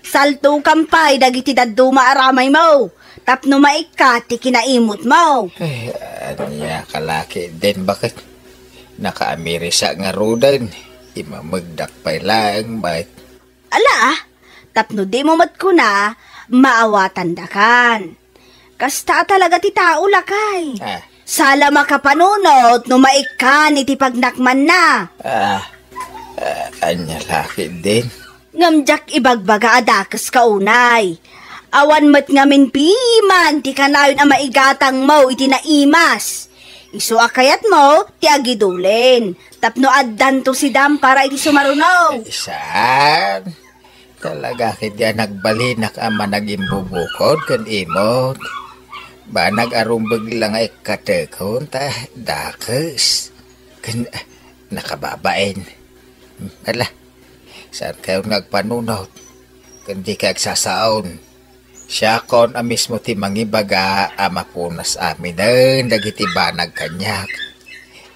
Speaker 4: Salto kampay dagiti daduma aramay mo. Tapno maikati kinaimot mo.
Speaker 1: Ay, anya kalaki din. Bakit? Naka-Amerisa nga rudan. Imamagdakpay lang. Bakit?
Speaker 4: Ala, tapno di mo mat ko na, maawatan dakan. Kasta talaga ti tao lakay. Sala makapanunot no maikan iti pagnakman na.
Speaker 1: Anya laki din.
Speaker 4: Ngamjak ibagbaga adakas kaunay. Awan mat ngamin piman, ti kanayon ang maigatang mo iti naimas. Isu akayat mo, ti agidulin. Tapno addan to si dam para iti sumarunaw.
Speaker 1: Saan? Talaga kaya nagbalinak ama naging bubukod kan imot. Ba nag-arumbag lang ay katekon ta dakes. Kan nakababain. Ala, saan kayo nagpanunod? Kan di ka agsasaon. Siya kon mismo ti mangibaga mapunas amin dagiti banag kanyak.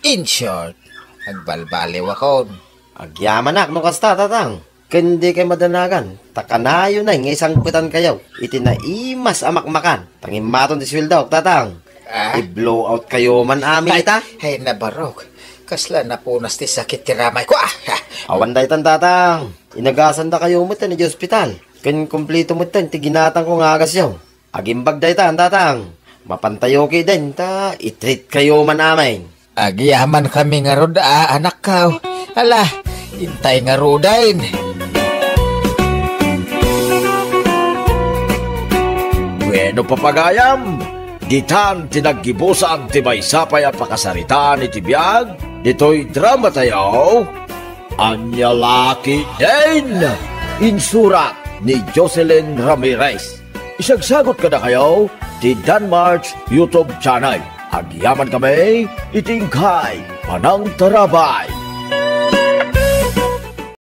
Speaker 1: In short, agbalbaliw akon.
Speaker 7: Agyaman no kasta tatang. Kundi kay madanagan. Takanayo na nga isang putan kayo. Iti naimas amakmakan. Tangimaton ti sweldo tatang. I-blow out kayo man amin ita.
Speaker 1: Ay nabarok. Kasla napunas ti sakit ti ramay ko.
Speaker 7: Awan day tan tatang. Inagasan da kayo mo ni hospital. Kan kumplito mo tan, tiginatang ko nga agas yaw. Agimbag day tan, tatang. Mapantayo kayo din, ta, itreat kayo man amin.
Speaker 1: Agyaman kami nga roda, anak ka. Ala, hintay nga rodain.
Speaker 9: Bueno papagayam, ditan tinaggibusan ti may sapay at pakasaritan iti biyag, dito'y drama tayo, anya laki din, insurat ni Jocelyn Ramirez. Isagsagot ka na kayo ti Danmarks YouTube channel. Agyaman kami, itingkay, panang tarabay.